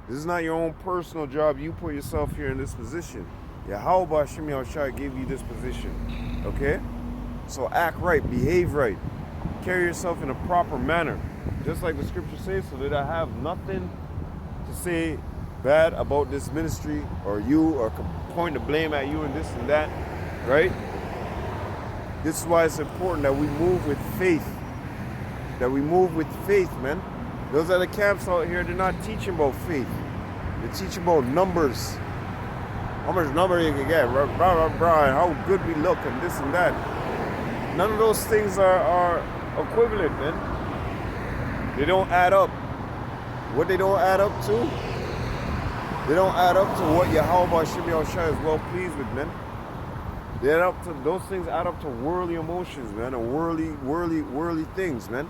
This is not your own personal job. You put yourself here in this position. Yahweh Hashem Yahushua gave you this position, okay? So act right, behave right, carry yourself in a proper manner. Just like the scripture says, so that I have nothing to say bad about this ministry or you, or point the blame at you and this and that, right? This is why it's important that we move with faith. That we move with faith, man. Those other camps out here, they're not teaching about faith. They're teaching about numbers. How much number you can get, blah, blah, blah, and how good we look, and this and that. None of those things are equivalent, man. They don't add up. What they don't add up to, they don't add up to what Yahweh Shimei Shai is well pleased with, man. They add up to, those things add up to worldly emotions, man, and worldly things, man.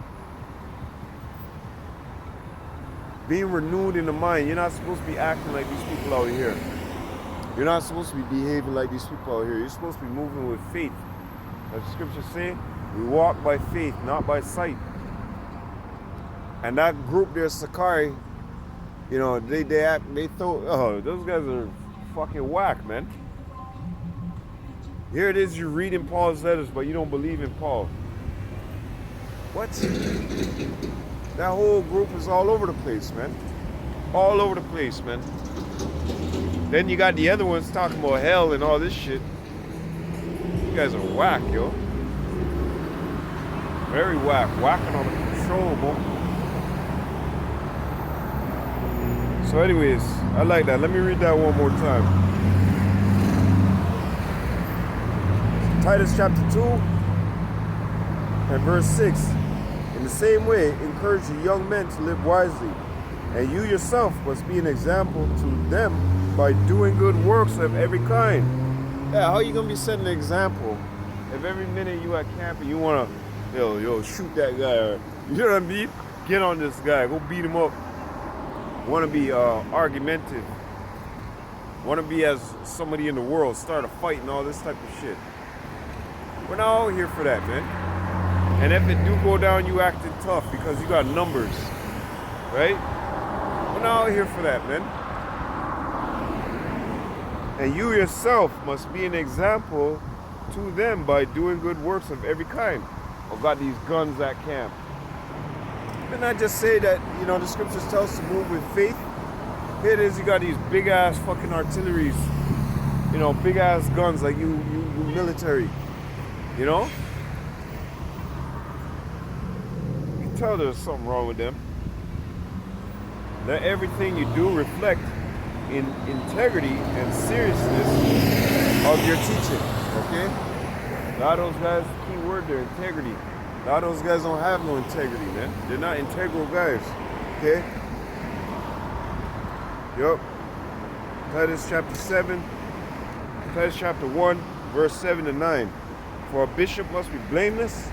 Being renewed in the mind. You're not supposed to be acting like these people out here. You're not supposed to be behaving like these people out here. You're supposed to be moving with faith. As the scriptures say, we walk by faith, not by sight. And that group there, Sakari, you know, they thought, oh, those guys are fucking whack, man. Here it is, you're reading Paul's letters, but you don't believe in Paul. What? That whole group is all over the place, man. All over the place, man. Then you got the other ones talking about hell and all this shit. You guys are whack, yo. Very whack. Whacking on the controllable. So anyways, I like that. Let me read that one more time. Titus chapter 2 and verse 6. In the same way, encourage the young men to live wisely, and you yourself must be an example to them by doing good works of every kind. Yeah, how you gonna be setting an example if every minute you at camp and you wanna, yo, shoot that guy, or you know what I mean? Get on this guy, go beat him up. Wanna be argumentative. Wanna be as somebody in the world, start a fight and all this type of shit. We're not all here for that, man. And if it do go down, you acting tough because you got numbers, right? We're not out here for that, man. And you yourself must be an example to them by doing good works of every kind. I've got these guns at camp. Didn't I just say that, you know, the scriptures tell us to move with faith? Here it is, you got these big ass fucking artilleries, you know, big ass guns like you military, you know? Tell there's something wrong with them. Let everything you do reflect in integrity and seriousness of your teaching. Okay? A lot of those guys, key word there, integrity. A lot of those guys don't have no integrity, man. They're not integral guys. Okay? Yup. Titus chapter 7. Titus chapter 1, verse 7 to 9. For a bishop must be blameless,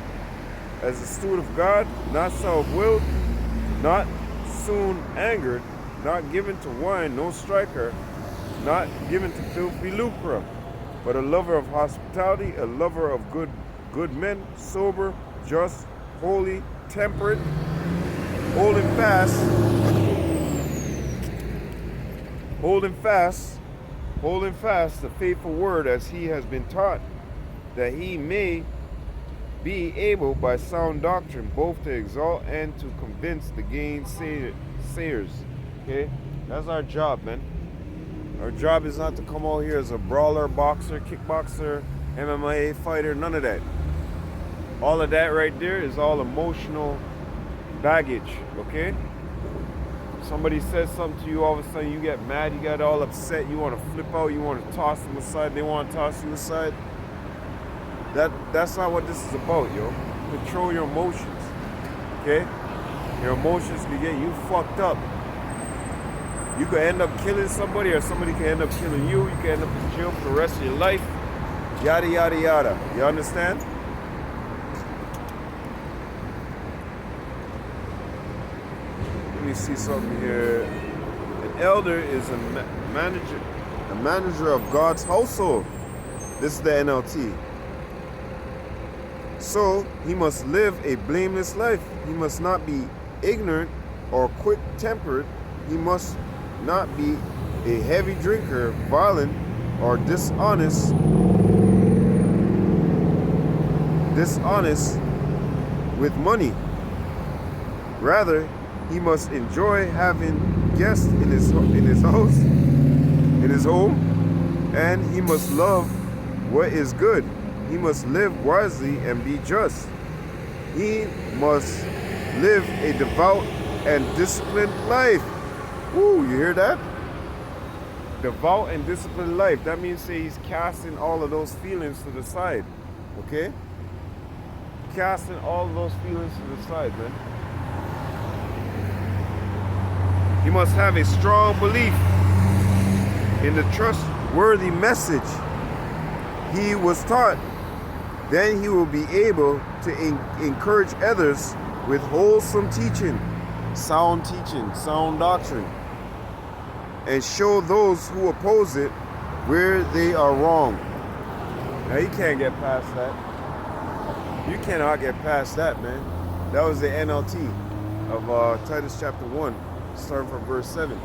as a steward of God, not self-willed, not soon angered, not given to wine, no striker, not given to filthy lucre, but a lover of hospitality, a lover of good men, sober, just, holy, temperate, holding fast the faithful word as he has been taught, that he may be able by sound doctrine both to exalt and to convince the gainsayers. Okay? That's our job, man. Our job is not to come out here as a brawler, boxer, kickboxer, MMA fighter, none of that. All of that right there is all emotional baggage, okay? Somebody says something to you, all of a sudden you get mad, you get all upset, you want to flip out, you want to toss them aside, they want to toss you aside. That's not what this is about, yo. Control your emotions, okay? Your emotions can get you fucked up. You could end up killing somebody, or somebody can end up killing you. You can end up in jail for the rest of your life. Yada, yada, yada. You understand? Let me see something here. An elder is a manager of God's household. This is the NLT. So he must live a blameless life. He must not be ignorant or quick-tempered. He must not be a heavy drinker, violent, or dishonest with money. Rather, he must enjoy having guests in his home, and he must love what is good. He must live wisely and be just. He must live a devout and disciplined life. Woo, you hear that? Devout and disciplined life. That means say he's casting all of those feelings to the side. Okay? Casting all of those feelings to the side, man. He must have a strong belief in the trustworthy message he was taught. Then he will be able to encourage others with wholesome teaching, sound doctrine, and show those who oppose it where they are wrong. Now you can't get past that. You cannot get past that, man. That was the NLT of Titus chapter 1, starting from verse 7.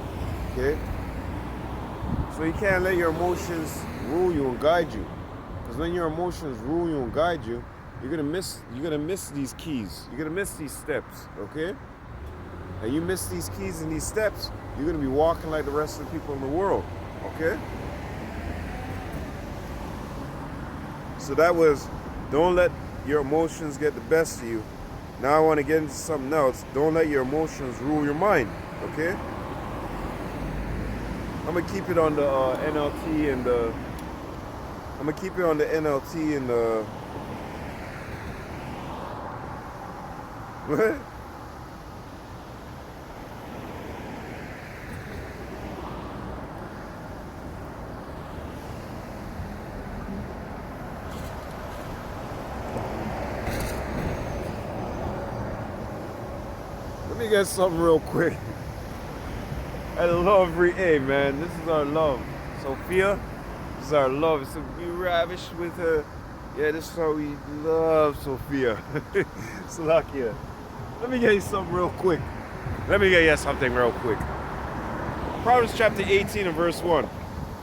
Okay? So you can't let your emotions rule you and guide you. Because when your emotions rule you and guide you, you're gonna miss these keys. You're gonna miss these steps, okay? And you miss these keys and these steps, you're gonna be walking like the rest of the people in the world, okay? So that was, don't let your emotions get the best of you. Now I want to get into something else. Don't let your emotions rule your mind, okay? I'm gonna keep it on the NLT and the. I'm gonna keep it on the NLT and the. What? Let me get something real quick. I love hey man, this is our love. Sophia, this is our love. So we ravished with her. Yeah, this is how we love Sophia. Salakia. Let me get you something real quick. Proverbs chapter 18 and verse 1.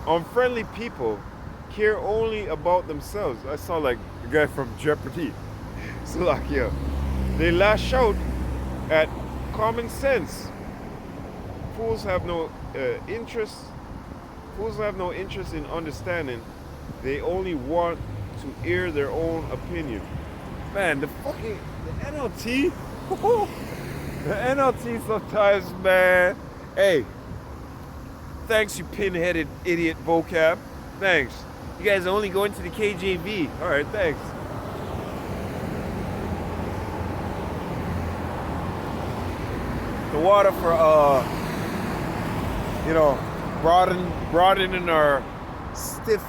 Unfriendly people care only about themselves. I sound like the guy from Jeopardy. Salakia. They lash out at common sense. Fools have no interest. Fools have no interest in understanding. They only want to air their own opinion. Man, the NLT. The NLT sometimes, man. Hey, thanks, you pin-headed idiot vocab. Thanks. You guys are only going to the KJV. All right, thanks. The water for broadening our stiff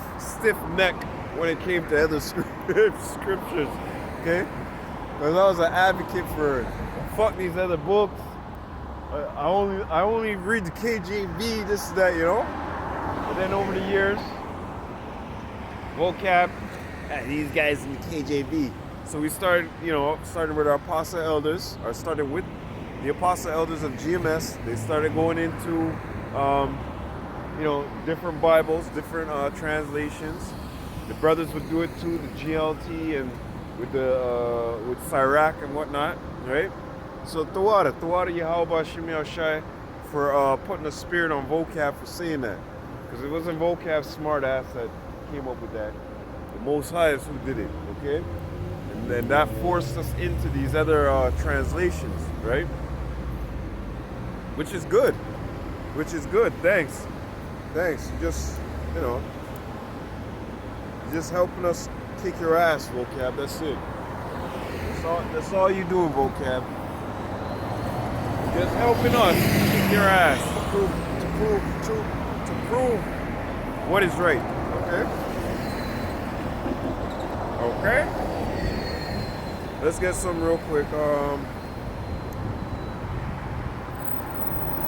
neck when it came to other scriptures, okay? Because I was an advocate for fuck these other books. I only read the KJV, this that, you know. But then over the years, vocab, these guys in the KJV. So we started with our apostle elders, or started with the apostle elders of GMS. They started going into different Bibles, different translations. The brothers would do it too, the GLT and with Sirach and whatnot, right? So Tawada Yahweh Shemi Shai for putting a spirit on vocab for saying that. Because it wasn't vocab smart ass that came up with that. The Most High is who did it, okay? And then that forced us into these other translations, right? Which is good. Thanks. Just helping us kick your ass, vocab. That's it. That's all you doing, vocab. Just helping us kick your ass to prove what is right. Okay. Let's get some real quick.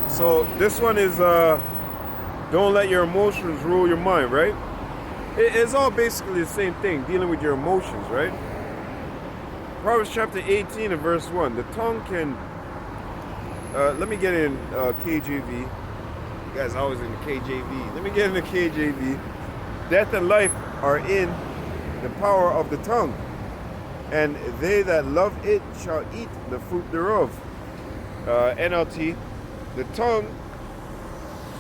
So this one is don't let your emotions rule your mind, right? It's all basically the same thing, dealing with your emotions, right? Proverbs chapter 18 and verse 1. The tongue can, let me get in KJV. You guys are always in the KJV. Let me get in the KJV. Death and life are in the power of the tongue, and they that love it shall eat the fruit thereof. NLT. The tongue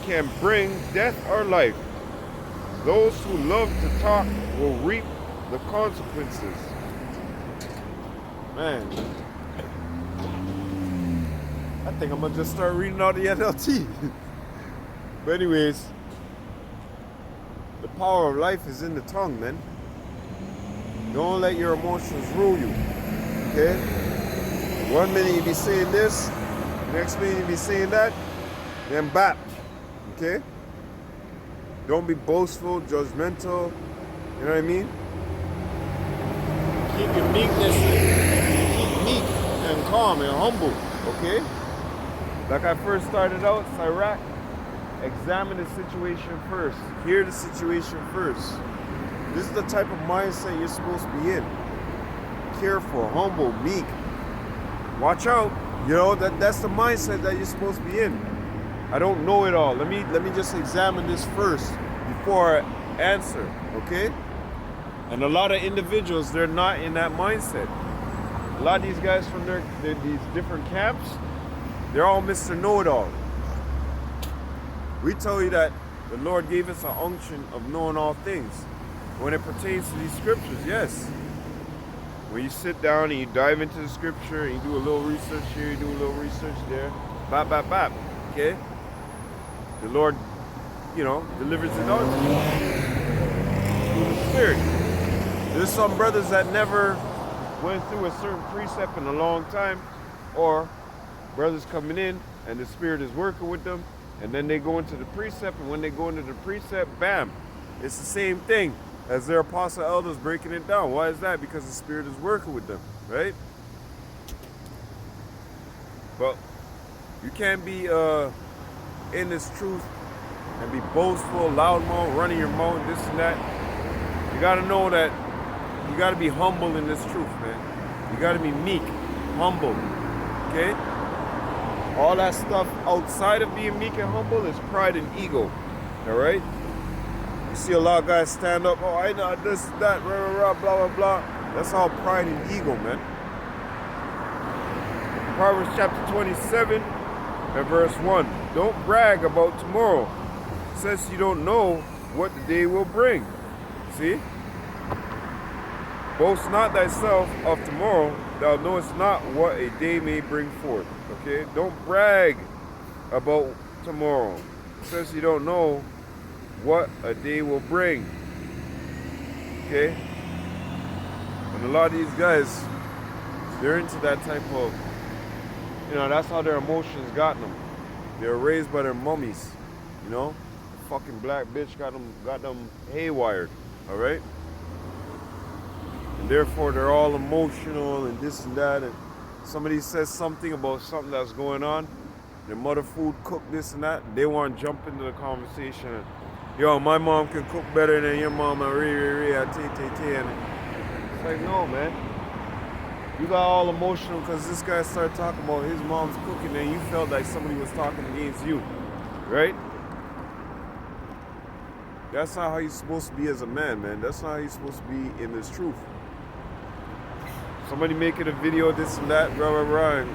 can bring death or life. Those who love to talk will reap the consequences. Man. I think I'm gonna just start reading all the NLT. But anyways, the power of life is in the tongue, man. Don't let your emotions rule you. Okay? One minute you be saying this, next minute you be saying that, then bap. Okay? Don't be boastful, judgmental. You know what I mean? Keep your meekness, keep meek and calm and humble. Okay? Like I first started out, Sirach, examine the situation first. Hear the situation first. This is the type of mindset you're supposed to be in. Careful, humble, meek. Watch out. You know, that's the mindset that you're supposed to be in. I don't know it all. Let me just examine this first before I answer, okay? And a lot of individuals, they're not in that mindset. A lot of these guys from these different camps, they're all Mr. Know-It-All. We tell you that the Lord gave us an unction of knowing all things. When it pertains to these scriptures, yes. When you sit down and you dive into the scripture and you do a little research here, you do a little research there, bap, bap, bap, okay? The Lord, you know, delivers it on to you through the Spirit. There's some brothers that never went through a certain precept in a long time, or brothers coming in and the Spirit is working with them, and then they go into the precept, and when they go into the precept, bam, it's the same thing as their apostle elders breaking it down. Why is that? Because the Spirit is working with them, right? But you can't be in this truth and be boastful, loudmouth, running your mouth, this and that. You got to know that you got to be humble in this truth, man. You got to be meek, humble, okay? All that stuff outside of being meek and humble is pride and ego, all right? You see a lot of guys stand up, oh, I know this, that, blah, blah, blah, blah, blah. That's all pride and ego, man. Proverbs chapter 27 and verse 1. Don't brag about tomorrow, since you don't know what the day will bring. See? Boast not thyself of tomorrow, thou knowest not what a day may bring forth. Okay? Don't brag about tomorrow, since you don't know what a day will bring. Okay? And a lot of these guys, they're into that type of, you know, that's how their emotions got them. They were raised by their mummies, you know? The fucking black bitch got them haywired, all right? And therefore, they're all emotional and this and that. And somebody says something about something that's going on, their mother food cooked this and that, they want to jump into the conversation. And, yo, my mom can cook better than your mom. And it's like, no, man. You got all emotional because this guy started talking about his mom's cooking and you felt like somebody was talking against you, right? That's not how you're supposed to be as a man, man. That's not how you're supposed to be in this truth. Somebody making a video, this and that, blah, blah, blah, and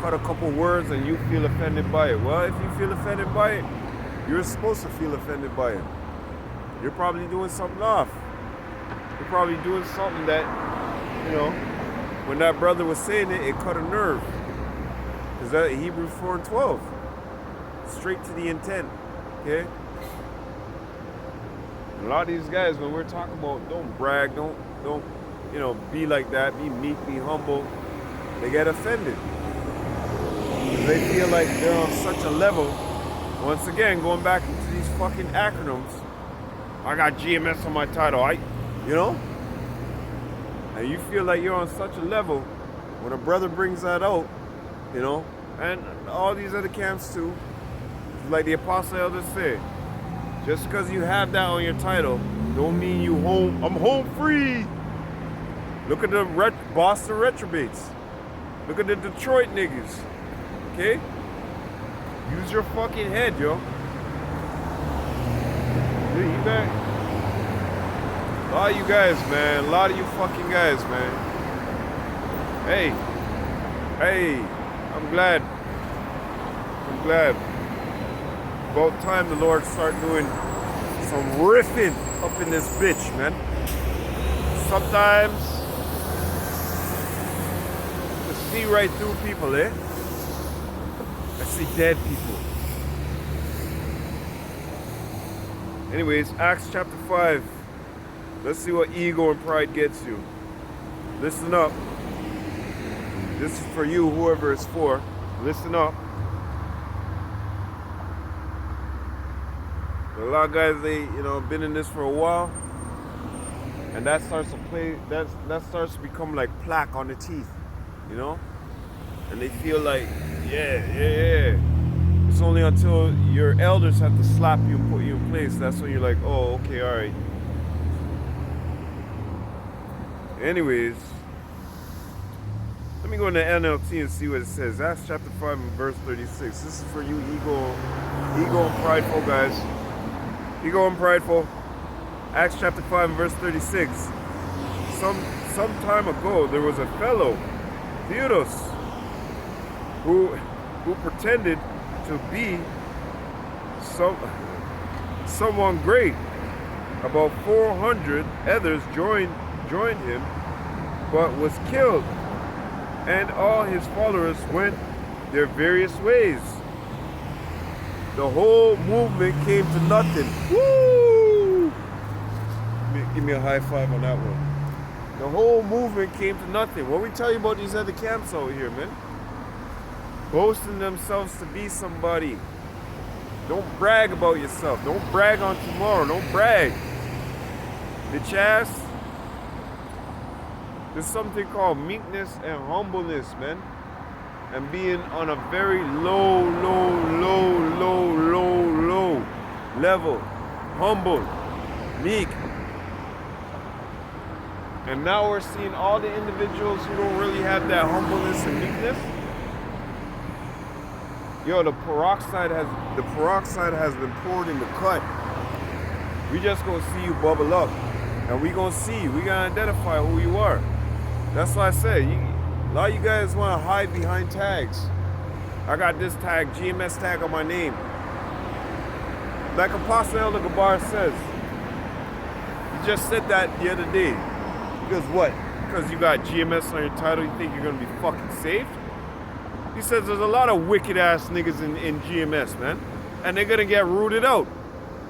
cut a couple words and you feel offended by it. Well, if you feel offended by it, you're supposed to feel offended by it. You're probably doing something off. You're probably doing something that, you know, when that brother was saying it, it cut a nerve. Because that Hebrews 4 and 12. Straight to the intent. Okay? And a lot of these guys, when we're talking about don't brag, don't, you know, be like that, be meek, be humble, they get offended. They feel like they're on such a level. Once again, going back into these fucking acronyms, I got GMS on my title, you know? And you feel like you're on such a level, when a brother brings that out, you know, and all these other camps too, like the apostle elders say, just because you have that on your title, don't mean you home, I'm home free. Look at the Boston retrobates. Look at the Detroit niggas, okay? Use your fucking head, yo. You got a lot of you guys, man. A lot of you fucking guys, man. Hey, I'm glad. About time the Lord start doing some riffing up in this bitch, man. Sometimes to see right through people, See dead people. Anyways, Acts chapter 5. Let's see what ego and pride gets you. Listen up. This is for you, whoever it's for. Listen up. A lot of guys, they, been in this for a while, and that starts to play. That starts to become like plaque on the teeth, and they feel like, yeah. It's only until your elders have to slap you and put you in place that's when you're like, oh, okay, all right. Anyways, let me go into NLT and see what it says. Acts chapter 5 and verse 36. This is for you ego and prideful guys. Ego and prideful. Acts chapter 5 and verse 36. Some time ago there was a fellow, Theodos, who pretended to be someone great. About 400 others joined him, but was killed, and all his followers went their various ways. The whole movement came to nothing. Woo! Give me a high five on that one. The whole movement came to nothing. What we tell you about these other camps out here, man? Boasting themselves to be somebody. Don't brag about yourself. Don't brag on tomorrow. Don't brag. Bitch ass. There's something called meekness and humbleness, man. And being on a very low level. Humble. Meek. And now we're seeing all the individuals who don't really have that humbleness and meekness. Yo, the peroxide has been poured in the cut. We just gonna see you bubble up, and we gonna identify who you are. That's why I say, a lot of you guys want to hide behind tags. I got this tag, GMS tag on my name. Like Apostle Elder Gabar says, he just said that the other day. Because what? Because you got GMS on your title, you think you're gonna be fucking saved? He says there's a lot of wicked ass niggas in GMS, man. And they're gonna get rooted out.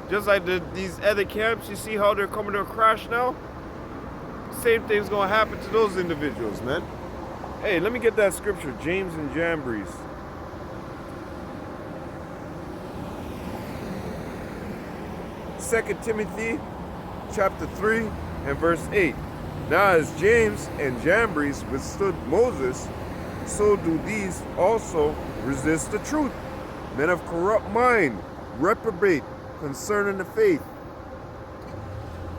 Just like these other camps, you see how they're coming to a crash now? Same thing's gonna happen to those individuals, man. Hey, let me get that scripture, James and Jambres. Second Timothy chapter 3 and verse 8. Now as James and Jambres withstood Moses, so do these also resist the truth. Men of corrupt mind, reprobate concerning the faith.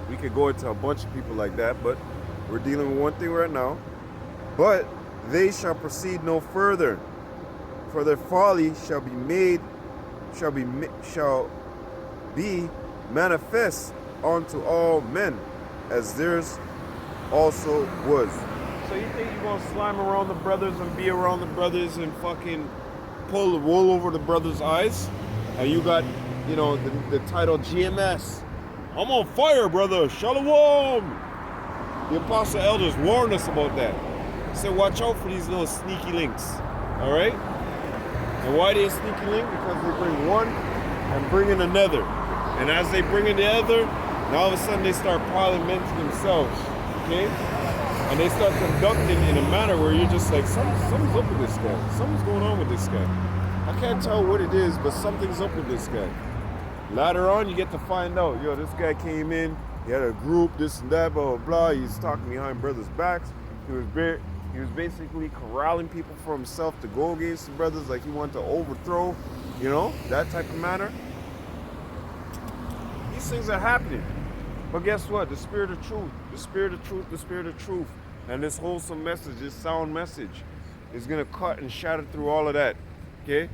We could go into a bunch of people like that, but we're dealing with one thing right now. But they shall proceed no further, for their folly shall be manifest unto all men, as theirs also was. So you think you're gonna slime around the brothers and be around the brothers and fucking pull the wool over the brothers' eyes? And you got, the title GMS. I'm on fire, brother. Shalom. The Apostle Elders warned us about that. He said, watch out for these little sneaky links. All right? And why they a sneaky link? Because they bring one and bring in another. And as they bring in the other, now all of a sudden they start parliamenting themselves. Okay? And they start conducting in a manner where you're just like, something's up with this guy. Something's going on with this guy. I can't tell what it is, but something's up with this guy. Later on, you get to find out, yo, this guy came in, he had a group, this and that, blah, blah, blah. He's talking behind brothers' backs. He was basically corralling people for himself to go against the brothers, like he wanted to overthrow, that type of manner. These things are happening. But guess what? The spirit of truth, the spirit of truth, the spirit of truth, and this wholesome message, this sound message, is going to cut and shatter through all of that, okay?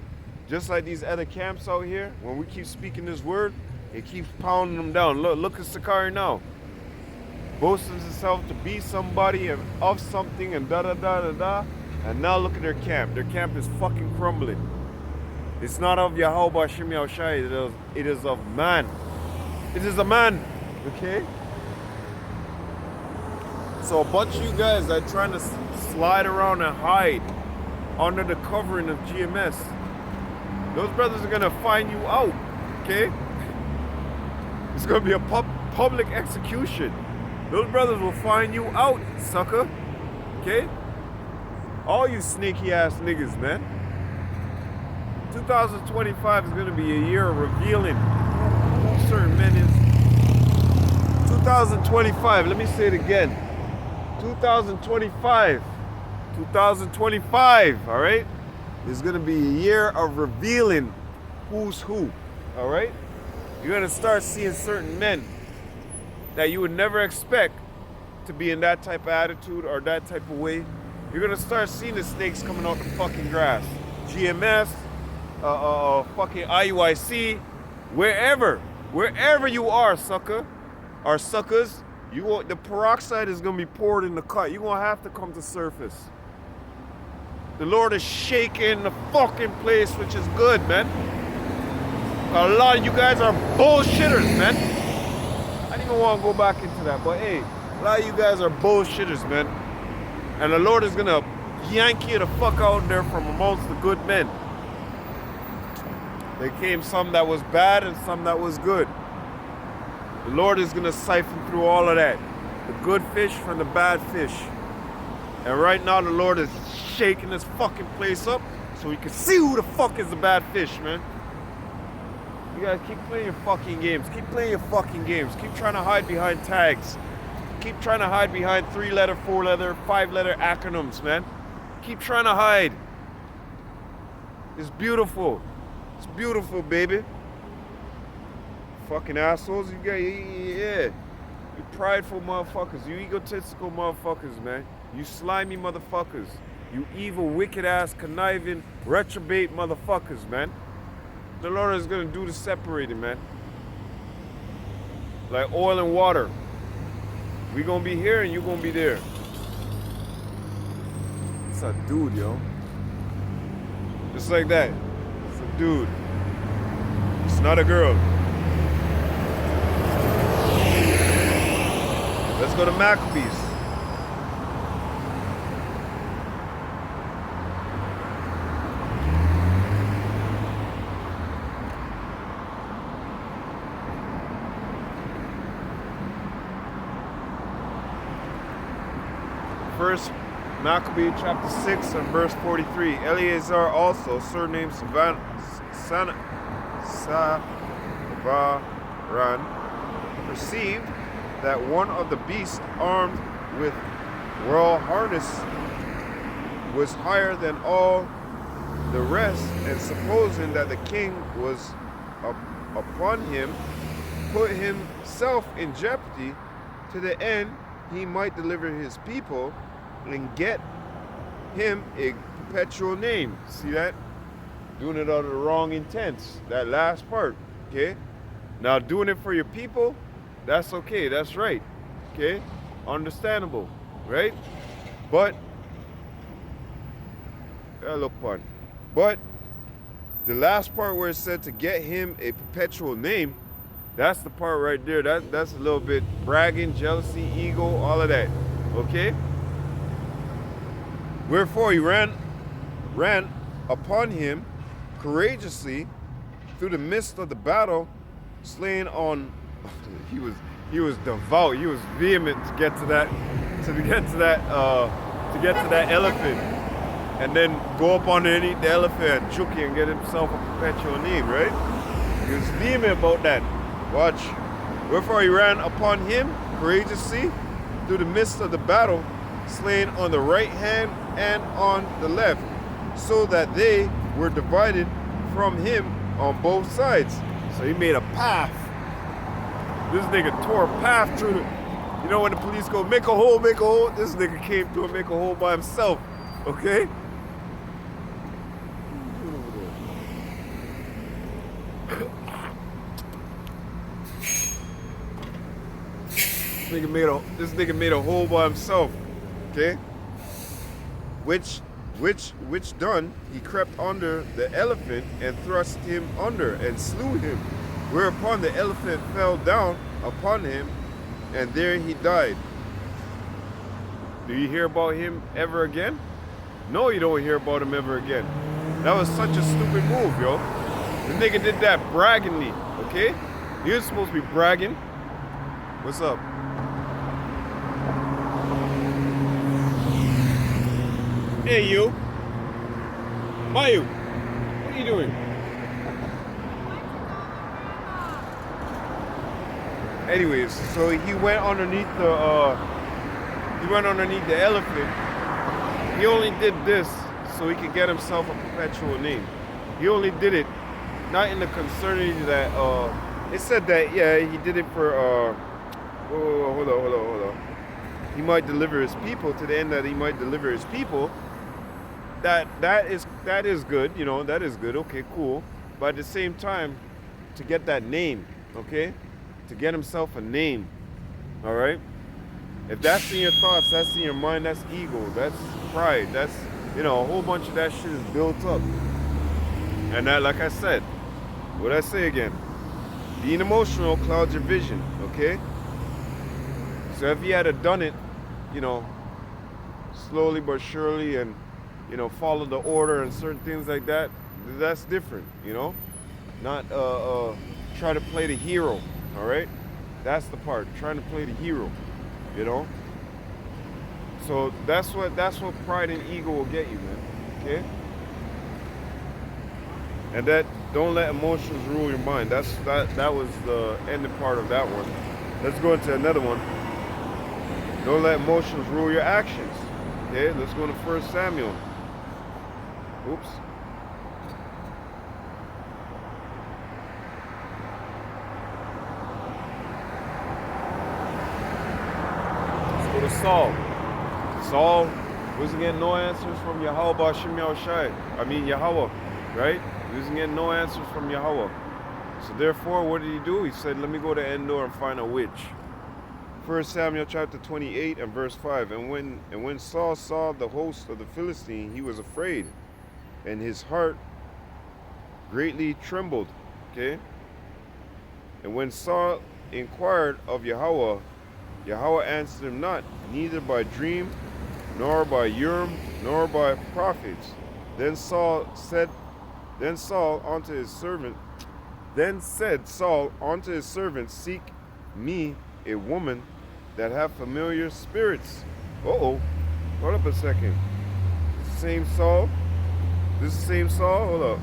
Just like these other camps out here, when we keep speaking this word, it keeps pounding them down. Look at Sakari now. Boasting himself to be somebody and of something and da-da-da-da-da. And now look at their camp. Their camp is fucking crumbling. It's not of Yahweh Hashem Yahushai. It is of man. It is a man. Okay? So a bunch of you guys are trying to slide around and hide under the covering of GMS. Those brothers are gonna find you out, okay? It's gonna be a public execution. Those brothers will find you out, sucker, okay? All you snaky ass niggas, man. 2025 is gonna be a year of revealing who certain men is. 2025, let me say it again. 2025, all right? Is gonna be a year of revealing who's who, all right? You're gonna start seeing certain men that you would never expect to be in that type of attitude or that type of way. You're gonna start seeing the snakes coming out the fucking grass. GMS, fucking IUIC, wherever you are, sucker, or suckers, the peroxide is gonna be poured in the cut. You're gonna have to come to surface. The Lord is shaking the fucking place, which is good, man. A lot of you guys are bullshitters, man. I don't even want to go back into that, but hey, a lot of you guys are bullshitters, man. And the Lord is gonna yank you the fuck out there from amongst the good men. There came some that was bad and some that was good. The Lord is gonna siphon through all of that. The good fish from the bad fish. And right now the Lord is shaking this fucking place up so we can see who the fuck is the bad fish, man. You guys keep playing your fucking games. Keep playing your fucking games. Keep trying to hide behind tags. Keep trying to hide behind 3-letter, 4-letter, 5-letter acronyms, man. Keep trying to hide. It's beautiful. It's beautiful, baby. Fucking assholes. Yeah. You prideful motherfuckers. You egotistical motherfuckers, man. You slimy motherfuckers. You evil, wicked ass, conniving, reprobate motherfuckers, man. The Lord is gonna do the separating, man. Like oil and water. We gonna be here and you gonna be there. It's a dude, yo. Just like that. It's a dude. It's not a girl. Let's go to Maccabees. First Maccabee chapter 6 and verse 43. Eleazar also, surnamed Savaran, perceived that one of the beasts armed with royal harness was higher than all the rest, and supposing that the king was upon him, put himself in jeopardy to the end he might deliver his people and get him a perpetual name. See that? Doing it out of the wrong intents. That last part, okay? Now doing it for your people, that's okay, that's right, okay? Understandable, right? But, look fun. But the last part where it said to get him a perpetual name, that's the part right there. That's a little bit bragging, jealousy, ego, all of that, okay? Wherefore he ran upon him courageously through the midst of the battle, slaying on. He was devout. He was vehement to get to that elephant, and then go up on and eat the elephant and choke it and get himself a perpetual name. Right? He was vehement about that. Watch. Wherefore he ran upon him courageously through the midst of the battle, slain on the right hand and on the left, so that they were divided from him on both sides. So he made a path. This nigga tore a path through the, you know when the police go, make a hole, this nigga came through and make a hole by himself, okay? This nigga made a hole by himself, okay? Which done, he crept under the elephant and thrust him under and slew him. Whereupon the elephant fell down upon him, and there he died. Do you hear about him ever again? No, you don't hear about him ever again. That was such a stupid move, yo. The nigga did that braggingly, okay? He was supposed to be bragging. What's up? Hey, you. Mayu, what are you doing? Anyways, so he went underneath the elephant. He only did this so he could get himself a perpetual name. He only did it not in the concerning that it said that he did it for hold on. He might deliver his people to the end that he might deliver his people. That is good, you know, that is good, okay, cool. But at the same time, to get that name, okay? To get himself a name, all right? If that's in your thoughts, that's in your mind, that's ego, that's pride, that's, you know, a whole bunch of that shit is built up. And that, like I said, what I say again, being emotional clouds your vision, okay? So if he had done it, you know, slowly but surely and, you know, follow the order and certain things like that, that's different, you know? Not try to play the hero, all right? That's the part, trying to play the hero, you know? So that's what pride and ego will get you, man, okay? And that, don't let emotions rule your mind. That was the ending part of that one. Let's go into another one. Don't let emotions rule your actions. Okay, let's go to 1 Samuel. Oops. Let's go to Saul. Saul wasn't getting no answers from Yahweh Shem Yahushai. Yahweh, right? He wasn't getting no answers from Yahweh. So therefore, what did he do? He said, let me go to Endor and find a witch. 1 Samuel chapter 28 and verse 5. And when Saul saw the host of the Philistine, he was afraid, and his heart greatly trembled. Okay? And when Saul inquired of Yahweh, Yahweh answered him not, neither by dream, nor by Urim, nor by prophets. Then said Saul unto his servant, seek me a woman that have familiar spirits. Hold up a second. This is the same Saul? Hold up.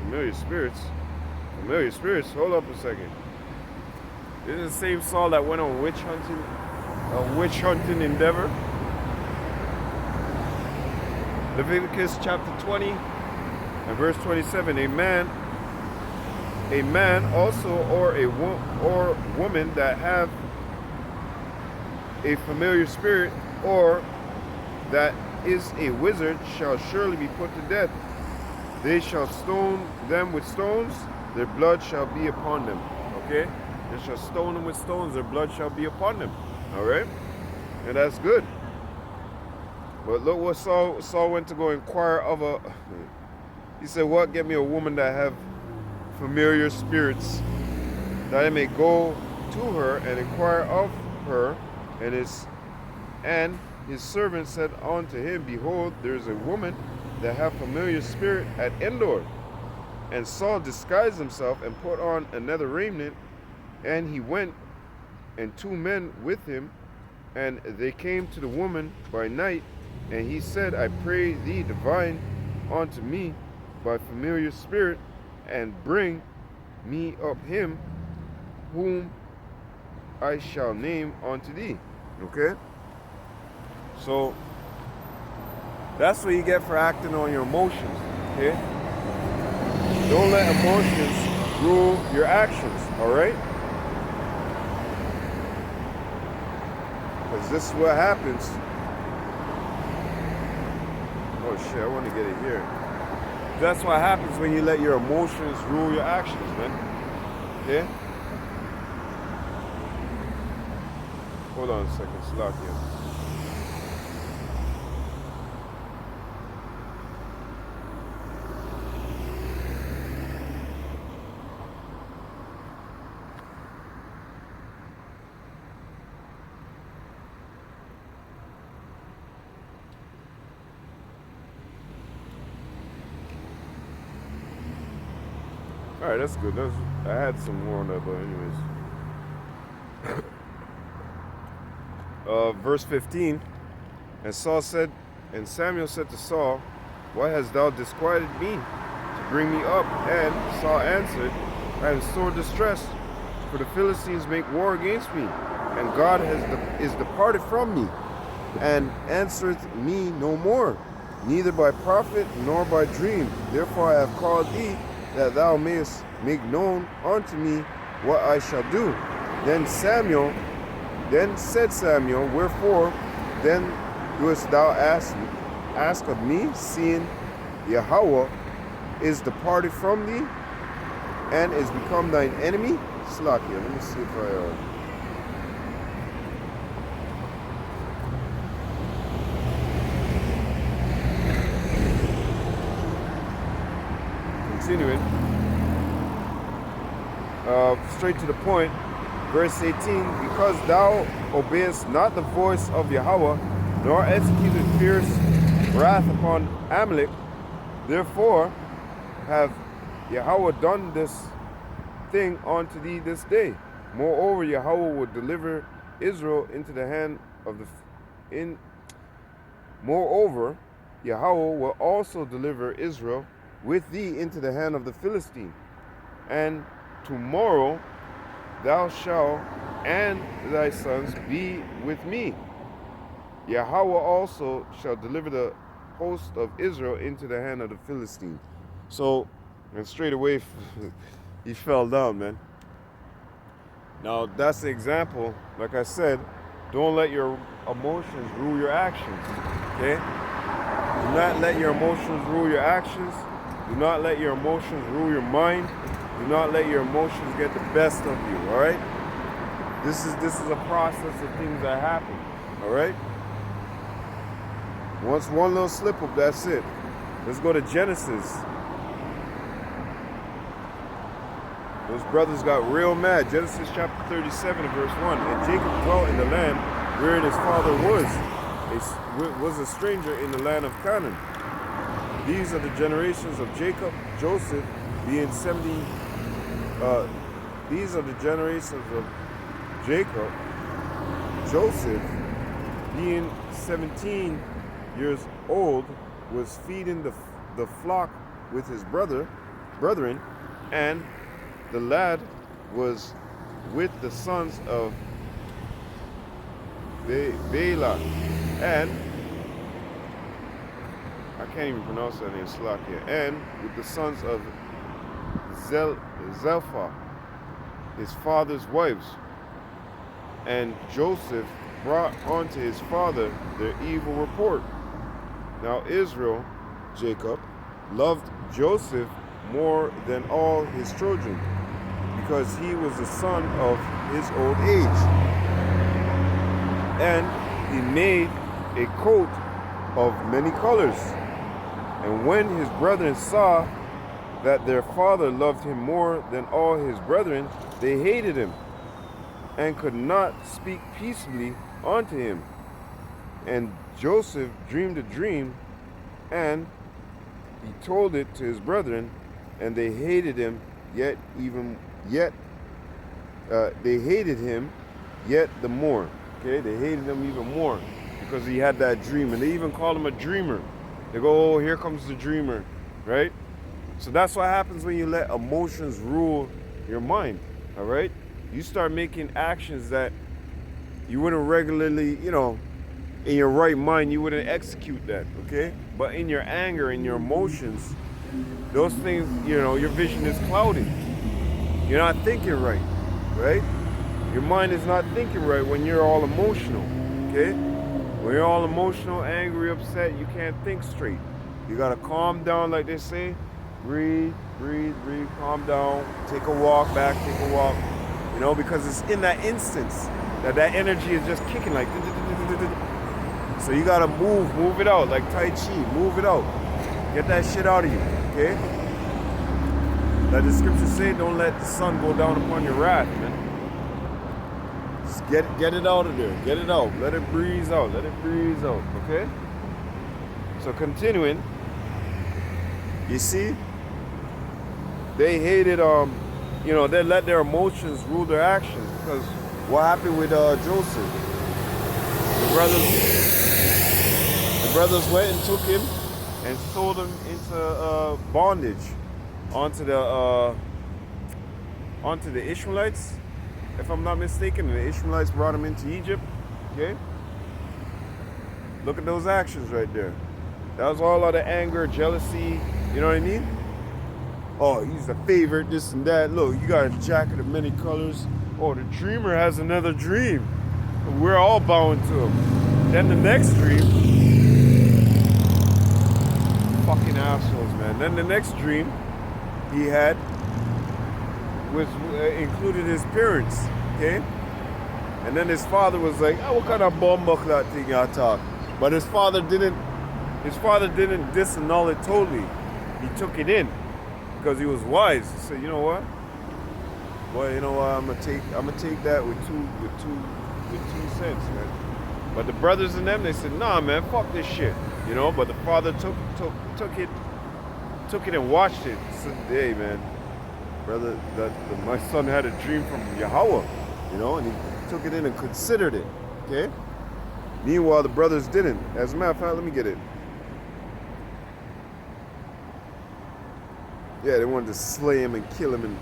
Familiar spirits, hold up a second. This is the same Saul that went on witch hunting endeavor. Leviticus chapter 20 and verse 27. A man also or woman that have a familiar spirit or that is a wizard shall surely be put to death. They shall stone them with stones, their blood shall be upon them. Okay? They shall stone them with stones, their blood shall be upon them. Alright? And that's good. But look what Saul went to go inquire of he said, what? Get me a woman that have familiar spirits, that I may go to her and inquire of her. And his servant said unto him, behold, there is a woman that hath familiar spirit at Endor. And Saul disguised himself and put on another raiment, and he went, and 2 men with him, and they came to the woman by night, and he said, I pray thee, divine unto me by familiar spirit, and bring me up him whom I shall name unto thee. Okay? So that's what you get for acting on your emotions. Okay? Don't let emotions rule your actions, alright? Because this is what happens. Oh shit, I want to get it here. That's what happens when you let your emotions rule your actions, man. Okay? Hold on a second, Slakia. All right, that's good. I had some more on that, but anyways. Verse 15. And Samuel said to Saul, why hast thou disquieted me to bring me up? And Saul answered, I am sore distressed, for the Philistines make war against me, and God is departed from me, and answereth me no more, neither by prophet nor by dream. Therefore I have called thee, that thou mayest make known unto me what I shall do. Then said Samuel, wherefore then doest thou ask of me, seeing Yahweh is departed from thee, and is become thine enemy? Slakia, let me see if I continuing. Straight to the point. Verse 18, because thou obeyest not the voice of Yahweh, nor executed fierce wrath upon Amalek, therefore have Yahweh done this thing unto thee this day. Moreover, Yahweh will deliver Israel into the hand of Moreover, Yahweh will also deliver Israel with thee into the hand of the Philistine. And tomorrow thou shalt and thy sons be with me. Yahweh also shall deliver the host of Israel into the hand of the Philistine. So, and straight away, he fell down, man. Now, that's the example. Like I said, don't let your emotions rule your actions, okay? Do not let your emotions rule your actions. Do not let your emotions rule your mind. Do not let your emotions get the best of you, all right? This is a process of things that happen, all right? Once one little slip up, that's it. Let's go to Genesis. Those brothers got real mad. Genesis chapter 37 verse 1. And Jacob dwelt in the land wherein his father was a stranger in the land of Canaan. These are the generations of Jacob, Joseph being 70. These are the generations of Jacob, Joseph being 17 years old, was feeding the flock with his brethren, and the lad was with the sons of Bela, and I can't even pronounce that name, Slakia, and with the sons of Zelphah, his father's wives. And Joseph brought unto his father their evil report. Now Israel, Jacob, loved Joseph more than all his children, because he was the son of his old age. And he made a coat of many colors. And when his brethren saw that their father loved him more than all his brethren, they hated him, and could not speak peaceably unto him. And Joseph dreamed a dream, and he told it to his brethren, and they hated him they hated him yet the more. Okay, they hated him even more because he had that dream, and they even called him a dreamer. They go, oh, here comes the dreamer, right? So that's what happens when you let emotions rule your mind, all right? You start making actions that you wouldn't regularly, in your right mind, you wouldn't execute that, okay? But in your anger, in your emotions, those things, your vision is clouded. You're not thinking right? Your mind is not thinking right when you're all emotional, okay? When you're all emotional, angry, upset, you can't think straight. You gotta calm down, like they say. Breathe, calm down. Take a walk back, because it's in that instance that energy is just kicking like. So you gotta move it out, like Tai Chi, move it out. Get that shit out of you, okay? Like the scriptures say, don't let the sun go down upon your wrath, man. Just get it out of there. Get it out. Let it breeze out. Okay? So continuing, you see, they hated, they let their emotions rule their actions. Because what happened with Joseph? The brothers went and took him and sold him into bondage onto the Ishmaelites, if I'm not mistaken. And the Ishmaelites brought him into Egypt. Okay? Look at those actions right there. That was all out of anger, jealousy, you know what I mean? Oh, he's the favorite, this and that. Look, you got a jacket of many colors. Oh, the dreamer has another dream. We're all bowing to him. Then the next dream, fucking assholes, man. Then the next dream he had was included his parents, okay? And then his father was like, oh, what kind of bumbuck that thing y'all talk? But his father didn't disannul it totally. He took it in because he was wise. He said, you know what? Well, you know what? I'm gonna take that with two cents, man. But the brothers and them, they said, nah, man, fuck this shit. You know, but the father took it and watched it. He said, hey, man, brother, my son had a dream from Yahweh, you know, and he took it in and considered it. Okay? Meanwhile, the brothers didn't. As a matter of fact, let me get it. Yeah, they wanted to slay him and kill him.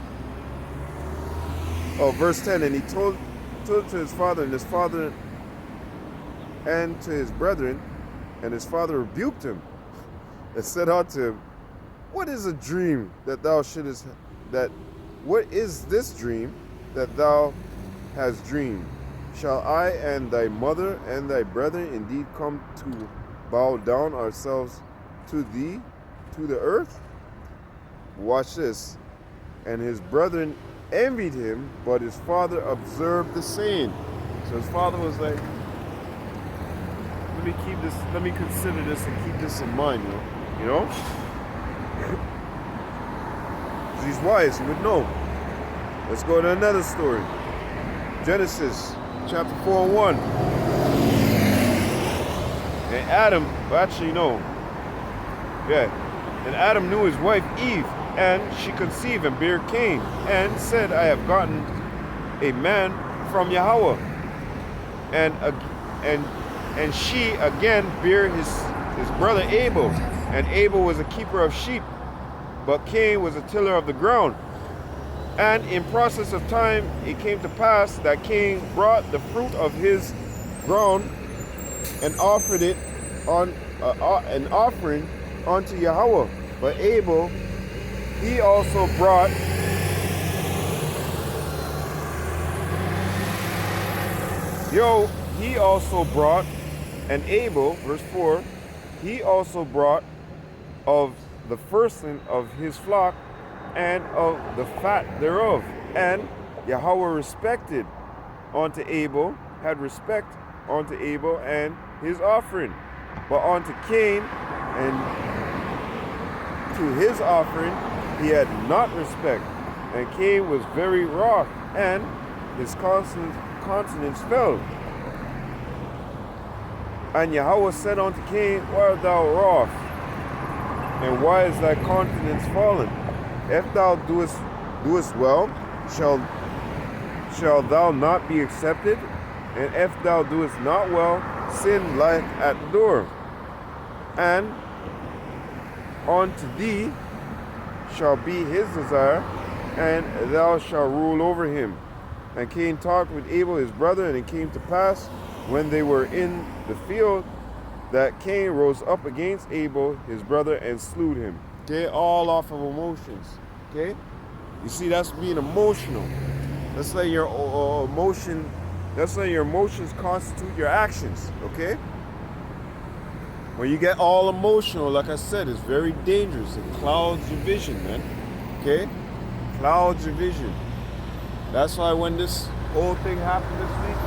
Verse 10, and he told it to his father, and his father and to his brethren, and his father rebuked him and said unto him, what is a dream that thou shouldest what is this dream that thou hast dreamed? Shall I and thy mother and thy brethren indeed come to bow down ourselves to thee, to the earth? Watch this. And his brethren envied him, but his father observed the saying. So his father was like, let me consider this and keep this in mind, you know? He's wise, he would know. Let's go to another story. Genesis chapter 4 and 1. And Adam, actually no. Yeah. And Adam knew his wife Eve, and she conceived and bare Cain, and said, I have gotten a man from Yahweh. And she again bare his brother Abel, and Abel was a keeper of sheep, but Cain was a tiller of the ground. And in process of time, it came to pass that Cain brought the fruit of his ground and offered it on an offering unto Yahweh. But Abel, he also brought and Abel, verse 4, he also brought of the firstling of his flock and of the fat thereof. And Yahweh respected unto Abel, had respect unto Abel and his offering. But unto Cain and to his offering he had not respect. And Cain was very wroth, and his countenance fell. And Yahweh said unto Cain, why art thou wroth? And why is thy countenance fallen? If thou doest well, shall thou not be accepted? And if thou doest not well, sin lieth at the door. And unto thee shall be his desire, and thou shalt rule over him. And Cain talked with Abel his brother, and it came to pass, when they were in the field, that Cain rose up against Abel his brother and slew him. Okay, all off of emotions. Okay, you see, that's being emotional. That's like your emotion. That's like your emotions constitute your actions. Okay, when you get all emotional, like I said, it's very dangerous. It clouds your vision, man. Okay, clouds your vision. That's why when this whole thing happened this week,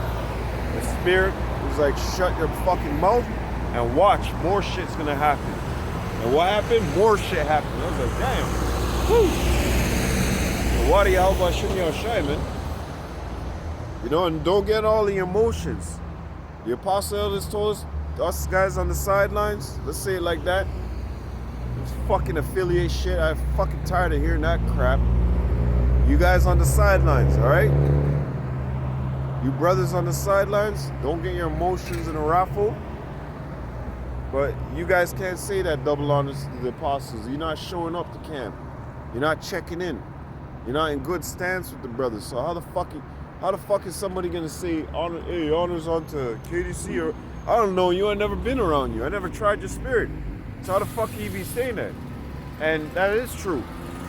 the spirit was like, shut your fucking mouth and watch, more shit's gonna happen. And what happened? More shit happened. I was like, damn. Woo! The water Yahweh shouldn't be shy, man. You know, and don't get all the emotions. The apostle elders told us guys on the sidelines, let's say it like that, This fucking affiliate shit. I'm fucking tired of hearing that crap. You guys on the sidelines, all right? You brothers on the sidelines, don't get your emotions in a raffle. But you guys can't say that double honors to the apostles. You're not showing up to camp. You're not checking in. You're not in good stance with the brothers. So how the fuck is somebody gonna say honors onto KDC or I don't know you? I never been around you. I never tried your spirit. So how the fuck you be saying that? And that is true.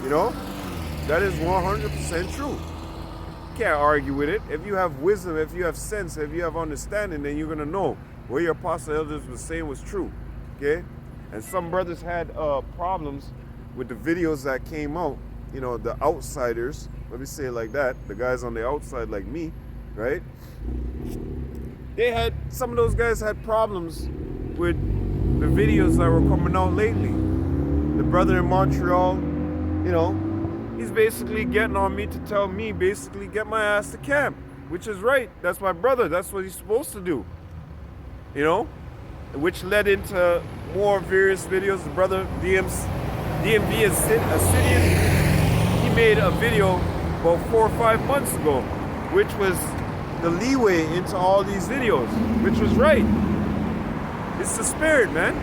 You know? That is 100% true. You can't argue with it. If you have wisdom, if you have sense, if you have understanding, then you're gonna know what your apostle elders was saying was true. Okay? And some brothers had problems with the videos that came out. You know, the outsiders, let me say it like that, the guys on the outside like me, right? Some of those guys had problems with the videos that were coming out lately. The brother in Montreal, you know, he's basically getting on me to tell me, basically, get my ass to camp, which is right. That's my brother. That's what he's supposed to do, you know, which led into more various videos. The brother DMV Assyrian, he made a video about 4 or 5 months ago, which was the leeway into all these videos, which was right. It's the spirit, man.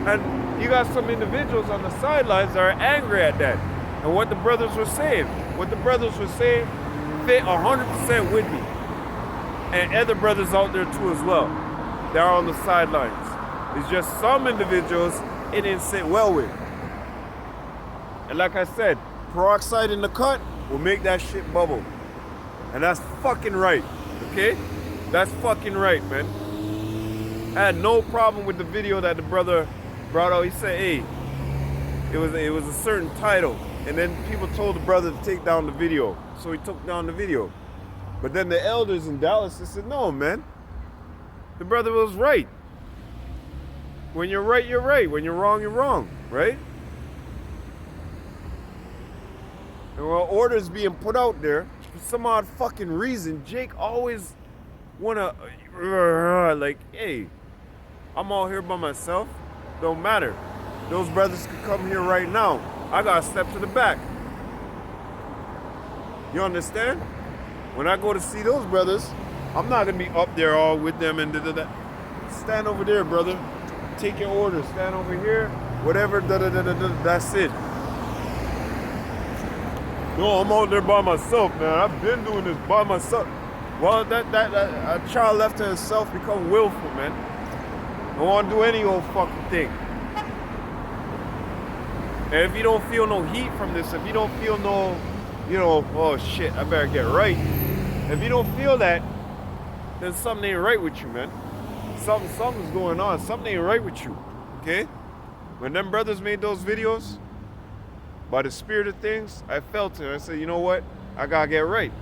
And you got some individuals on the sidelines that are angry at that. And what the brothers were saying. What the brothers were saying fit 100% with me. And other brothers out there too as well. They're on the sidelines. It's just some individuals it didn't sit well with. And like I said, peroxide in the cut will make that shit bubble. And that's fucking right, okay? That's fucking right, man. I had no problem with the video that the brother brought out. He said, hey, it was a certain title. And then people told the brother to take down the video. So he took down the video. But then the elders in Dallas, they said, no, man. The brother was right. When you're right, you're right. When you're wrong, right? And while orders being put out there, for some odd fucking reason, Jake always wanna, like, hey, I'm all here by myself. Don't matter. Those brothers could come here right now. I gotta step to the back. You understand? When I go to see those brothers, I'm not gonna be up there all with them and da-da-da. Stand over there, brother. Take your order. Stand over here. Whatever, da-da-da-da-da. That's it. No, I'm out there by myself, man. I've been doing this by myself. Well, that a child left to himself become willful, man. Don't want to do any old fucking thing. And if you don't feel no heat from this, if you don't feel no, you know, oh shit, I better get right. If you don't feel that, then something ain't right with you, man. Something's going on. Something ain't right with you, okay? When them brothers made those videos, by the spirit of things, I felt it. I said, you know what? I gotta get right.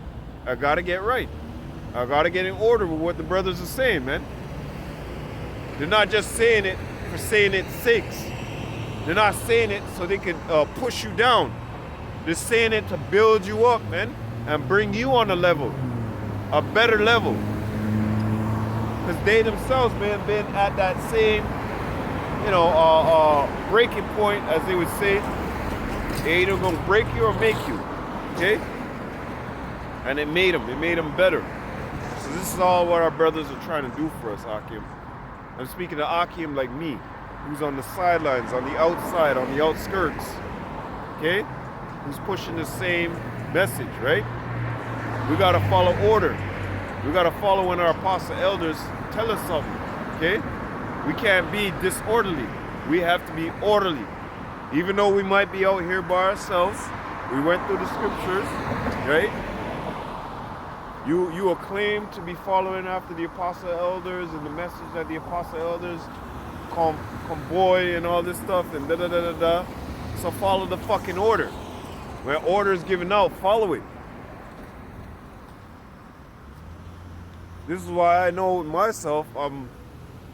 I gotta get right. I gotta get in order with what the brothers are saying, man. They're not just saying it for saying its sakes. They're not saying it so they can push you down. They're saying it to build you up, man, and bring you on a level, a better level. Because they themselves, man, been at that same, you know, breaking point, as they would say. They're either gonna break you or make you, okay? And it made them better. So this is all what our brothers are trying to do for us, Akim. I'm speaking to Akim like me, who's on the sidelines, on the outside, on the outskirts, okay? Who's pushing the same message, right? We gotta follow order. We gotta follow when our apostle elders tell us something, okay? We can't be disorderly. We have to be orderly. Even though we might be out here by ourselves, we went through the scriptures, right? You acclaim to be following after the apostle elders and the message that the apostle elders convoy and all this stuff and da-da-da-da-da. So follow the fucking order. When order is given out, follow it. This is why I know myself, I'm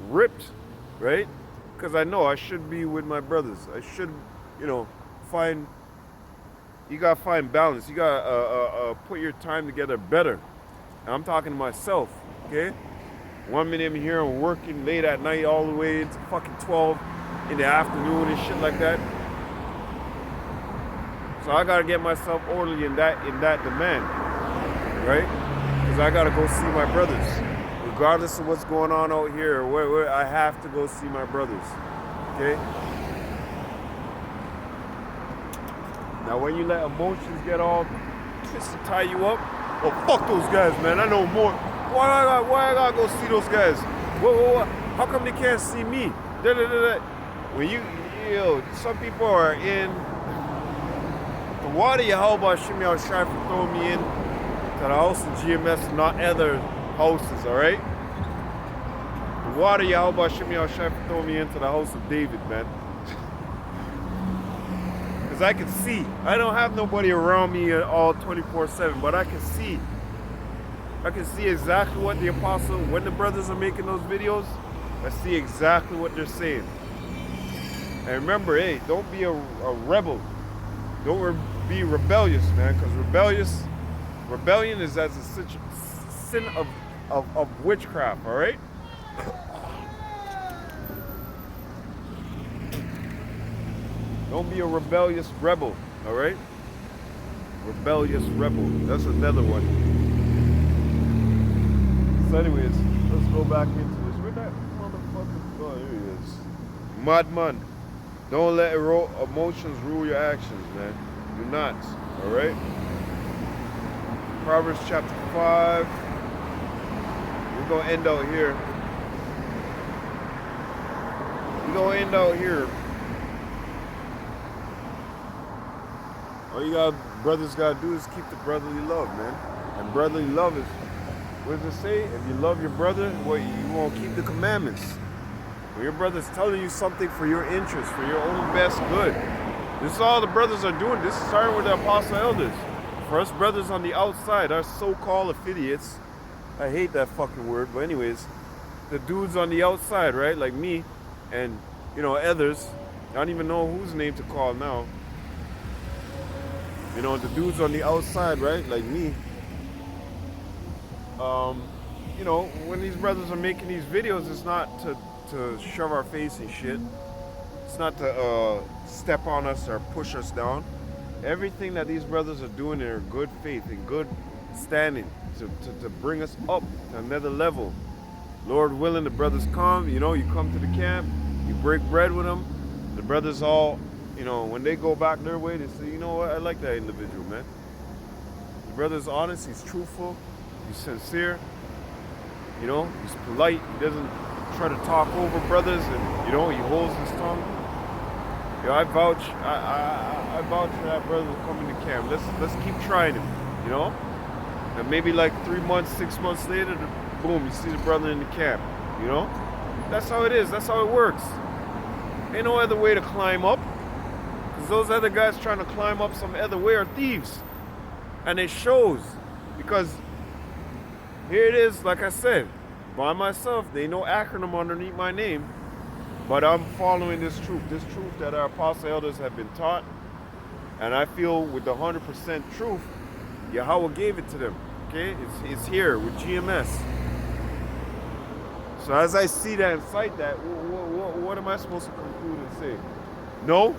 ripped, right? Because I know I should be with my brothers. I should, you know, you gotta find balance. You gotta put your time together better. And I'm talking to myself, okay? 1 minute I'm here, I'm working late at night all the way to fucking 12. in the afternoon and shit like that. So I gotta get myself orderly in that demand, right? Because I gotta go see my brothers, regardless of what's going on out here. Where I have to go see my brothers. Okay. Now, when you let emotions get all twisted, tie you up, oh fuck those guys, man. I know more. Why I gotta go see those guys? What? How come they can't see me? When some people are in the water. Yahweh Shimmy al Shai for throwing me in to the house of GMS, not other houses. All right. The water Yahweh Shimmy al Shai for throwing me into the house of David, man. Because I can see. I don't have nobody around me at all 24/7, but I can see. I can see exactly what the apostle, when the brothers are making those videos, I see exactly what they're saying. And remember, hey, don't be a rebel. Don't be rebellious, man, because rebellion is as a sin of witchcraft, all right? Don't be a rebellious rebel, all right? Rebellious rebel. That's another one. So anyways, let's go back into this. Where'd that motherfucker go? Here he is. Madman. Don't let emotions rule your actions, man. Do not, all right? Proverbs chapter 5. We're going to end out here. We're going to end out here. All you brothers got to do is keep the brotherly love, man. And brotherly love is, what does it say? If you love your brother, well, you won't keep the commandments. When your brother's telling you something for your interest, for your own best good. This is all the brothers are doing. This is starting with the apostle elders. For us brothers on the outside, our so-called affiliates, I hate that fucking word, but anyways, the dudes on the outside, right, like me and, others, I don't even know whose name to call now. The dudes on the outside, right, like me, when these brothers are making these videos, it's not to shove our face in shit. It's not to step on us or push us down. Everything that these brothers are doing in good faith, in good standing, to bring us up to another level. Lord willing, the brothers come, you come to the camp, you break bread with them. The brothers all, when they go back their way, they say, you know what, I like that individual, man. The brother's honest, he's truthful, he's sincere, he's polite, he doesn't try to talk over brothers, and he holds his tongue. I vouch for that brother to come into camp. Let's keep trying him, And maybe like 3 months, 6 months later, boom, you see the brother in the camp, That's how it is. That's how it works. Ain't no other way to climb up. Because those other guys trying to climb up some other way are thieves. And it shows. Because here it is, like I said, by myself, there ain't no acronym underneath my name. But I'm following this truth that our apostle elders have been taught. And I feel with the 100% truth, Yahweh gave it to them. Okay? It's here with GMS. So as I see that and cite that, what am I supposed to conclude and say? No?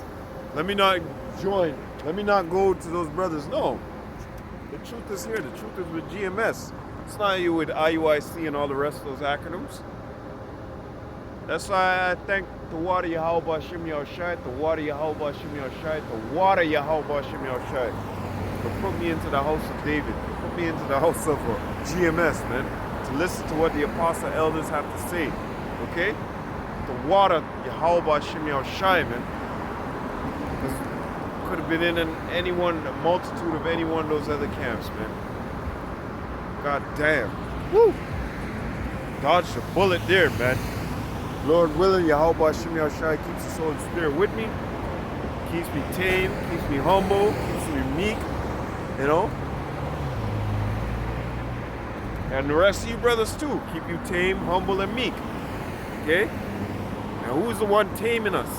Let me not join. Let me not go to those brothers. No. The truth is here. The truth is with GMS. It's not you with IUIC and all the rest of those acronyms. That's why I thank the water Yahweh Shimmy al Shai, the water Yahweh Shimmy al Shai, the water Yahweh Shimmy al Shai. To put me into the house of David. To put me into the house of GMS, man. To listen to what the apostle elders have to say. Okay? The water Yahweh Shimmy al Shai, man. Could have been in a multitude of any one of those other camps, man. God damn. Woo! Dodged a bullet there, man. Lord willing, Yahweh Shimmy al Shai keeps the soul and spirit with me. Keeps me tame, keeps me humble, keeps me meek, And the rest of you brothers too, keep you tame, humble, and meek. Okay? Now who's the one taming us?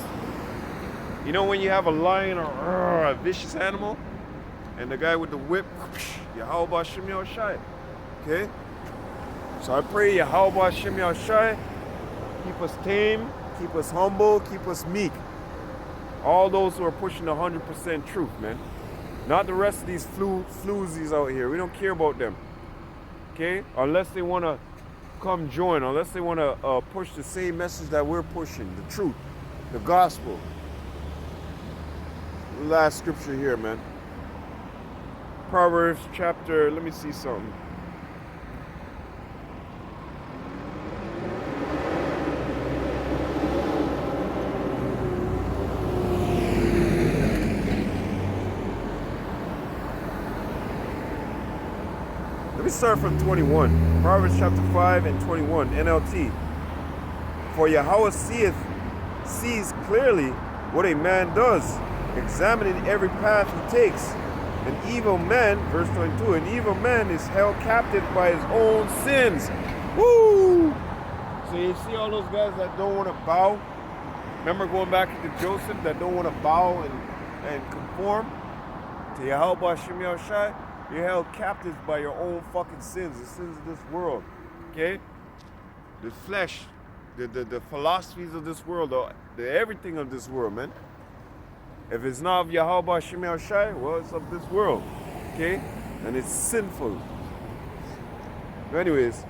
When you have a lion or a vicious animal, and the guy with the whip, Yahweh Shimmy al Shai. Okay? So I pray Yahweh Shimmy al Shai keep us tame, keep us humble, keep us meek. All those who are pushing 100% truth, man. Not the rest of these floozies out here. We don't care about them. Okay? Unless they want to come join, unless they want to push the same message that we're pushing, the truth, the gospel. Last scripture here, man. Proverbs chapter, let me see something. Let me start from 21. Proverbs chapter 5 and 21, NLT. For Yahweh sees clearly what a man does, examining every path he takes. An evil man, verse 22, an evil man is held captive by his own sins. Woo! So you see all those guys that don't want to bow? Remember going back to Joseph, that don't want to bow and conform to Yahweh Hashem Yahushai? You're held captive by your own fucking sins, the sins of this world. Okay? The flesh, the philosophies of this world, the everything of this world, man. If it's not of Yahweh Hashem Yahushai, well, it's of this world. Okay? And it's sinful. But anyways,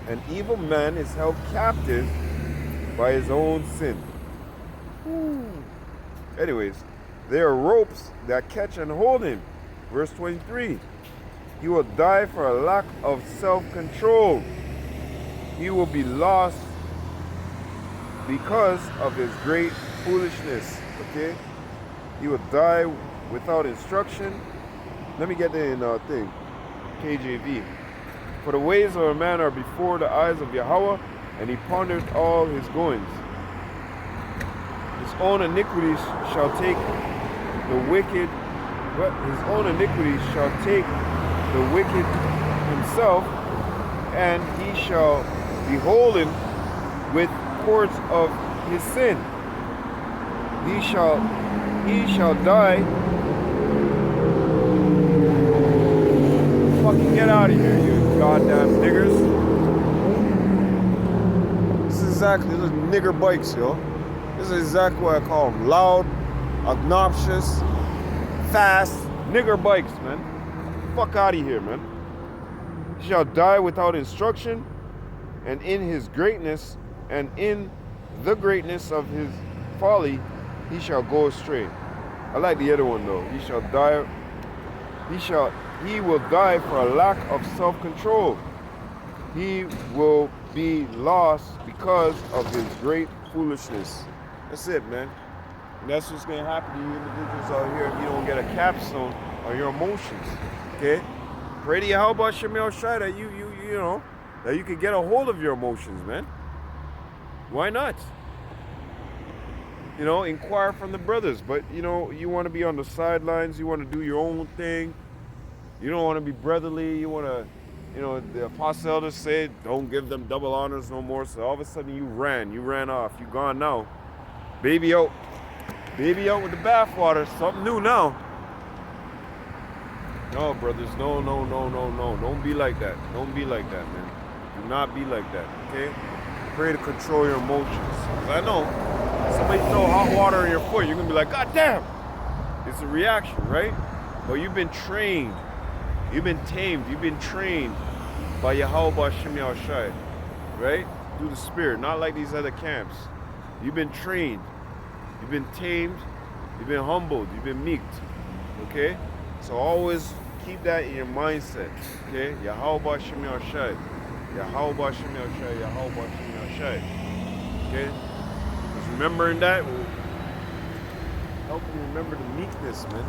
an evil man is held captive by his own sin. Anyways, there are ropes that catch and hold him. Verse 23. He will die for a lack of self-control. He will be lost because of his great foolishness. Okay? He will die without instruction. Let me get the thing. KJV. For the ways of a man are before the eyes of Yahweh, and he ponders all his goings. His own iniquities shall take the wicked. His own iniquities shall take the wicked himself, and he shall be holden with cords of his sin. He shall die. Fucking get out of here, you goddamn niggers. This is nigger bikes, yo. This is exactly what I call them. Loud, obnoxious, fast, nigger bikes, man. Fuck out of here, man. He shall die without instruction, and in his greatness, and in the greatness of his folly, he shall go astray. I like the other one though. He shall die. He will die for a lack of self-control. He will be lost because of his great foolishness. That's it, man. And that's what's going to happen to you individuals out here if you don't get a capstone on your emotions. Okay? Pray to Yahweh Hashem Yahushai that you know, that you can get a hold of your emotions, man. Why not? You know, inquire from the brothers. But, you know, you want to be on the sidelines. You want to do your own thing. You don't want to be brotherly. You want to, you know, the apostle elders said, don't give them double honors no more. So all of a sudden you ran off. You gone now. Baby out with the bathwater. Something new now. No, brothers. No. Don't be like that. Don't be like that, man. Do not be like that, okay? Pray to control your emotions. Because I know, somebody throw hot water on your foot, you're going to be like, God damn! It's a reaction, right? But you've been trained. You've been tamed. You've been trained by Yahweh Hashem Yahushai, right? Through the Spirit, not like these other camps. You've been trained. You've been tamed. You've been humbled. You've been meeked, okay? So always keep that in your mindset, okay? Yahweh Hashem Yahushai. Yahweh Hashem Yahushai. Yahweh Hashem Yahushai. Okay? Because remembering that will help you remember the meekness, man.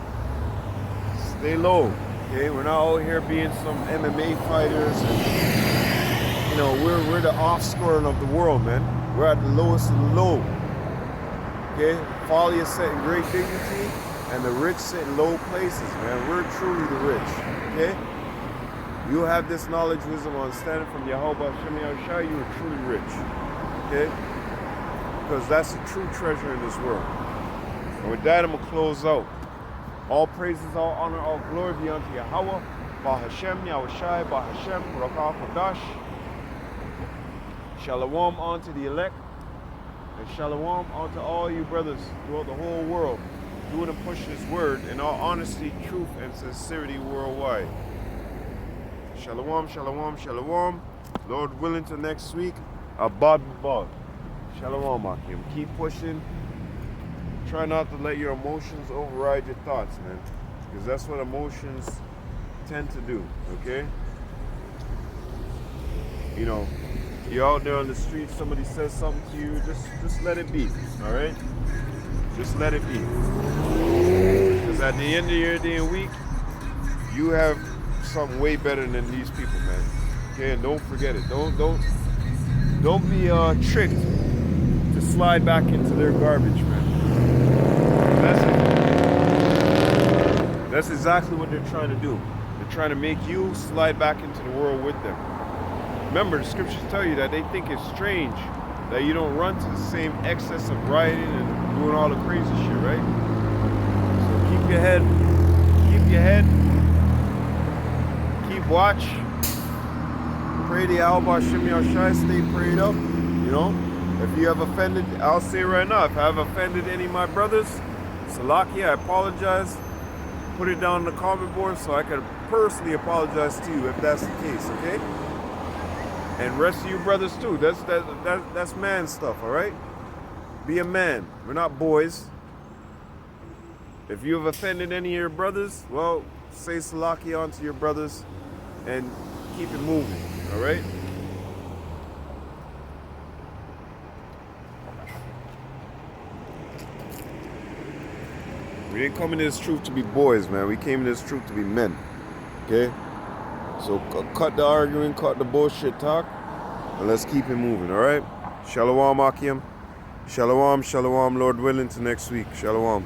Stay low, okay? We're not all here being some MMA fighters and, you know, we're the offscoring of the world, man. We're at the lowest of the low. Okay? Folly is set in great dignity, and the rich sit in low places, man. We're truly the rich, okay? You have this knowledge, wisdom, understanding from Yahweh Hashem Yahushai, you are truly rich, okay? Because that's the true treasure in this world. And with that, I'm going to close out. All praises, all honor, all glory be unto Yahweh, Ba Hashem Yahushai, Ba Hashem, Rakah Kodash. Shalom unto the elect. And shalom unto all you brothers throughout the whole world, doing and pushing this word in all honesty, truth, and sincerity worldwide. Shalom, shalom, shalom. Lord willing, till next week, Abad Bad. Shalom, Akim. Keep pushing. Try not to let your emotions override your thoughts, man. Because that's what emotions tend to do, okay? You know, you're out there on the street, somebody says something to you, just let it be, all right? Just let it be. Because at the end of your day and week, you have something way better than these people, man. Okay, and don't forget it. Don't be tricked to slide back into their garbage, man. That's exactly what they're trying to do. They're trying to make you slide back into the world with them. Remember, the scriptures tell you that they think it's strange that you don't run to the same excess of rioting and doing all the crazy shit, right? So keep your head, keep watch, pray the Alba Shimmy Shai, stay prayed up, you know? If you have offended, I'll say right now, if I have offended any of my brothers, Salaki, I apologize. Put it down on the comment board so I can personally apologize to you if that's the case, okay? And rest of you brothers too. That's man stuff, all right? Be a man. We're not boys. If you have offended any of your brothers, well, say Salaki onto your brothers and keep it moving, all right? We didn't come into this truth to be boys, man. We came into this truth to be men, okay? So cut the arguing, cut the bullshit talk, and let's keep it moving, all right? Shalom, Akim. Shalom, shalom, Lord willing, to next week. Shalom.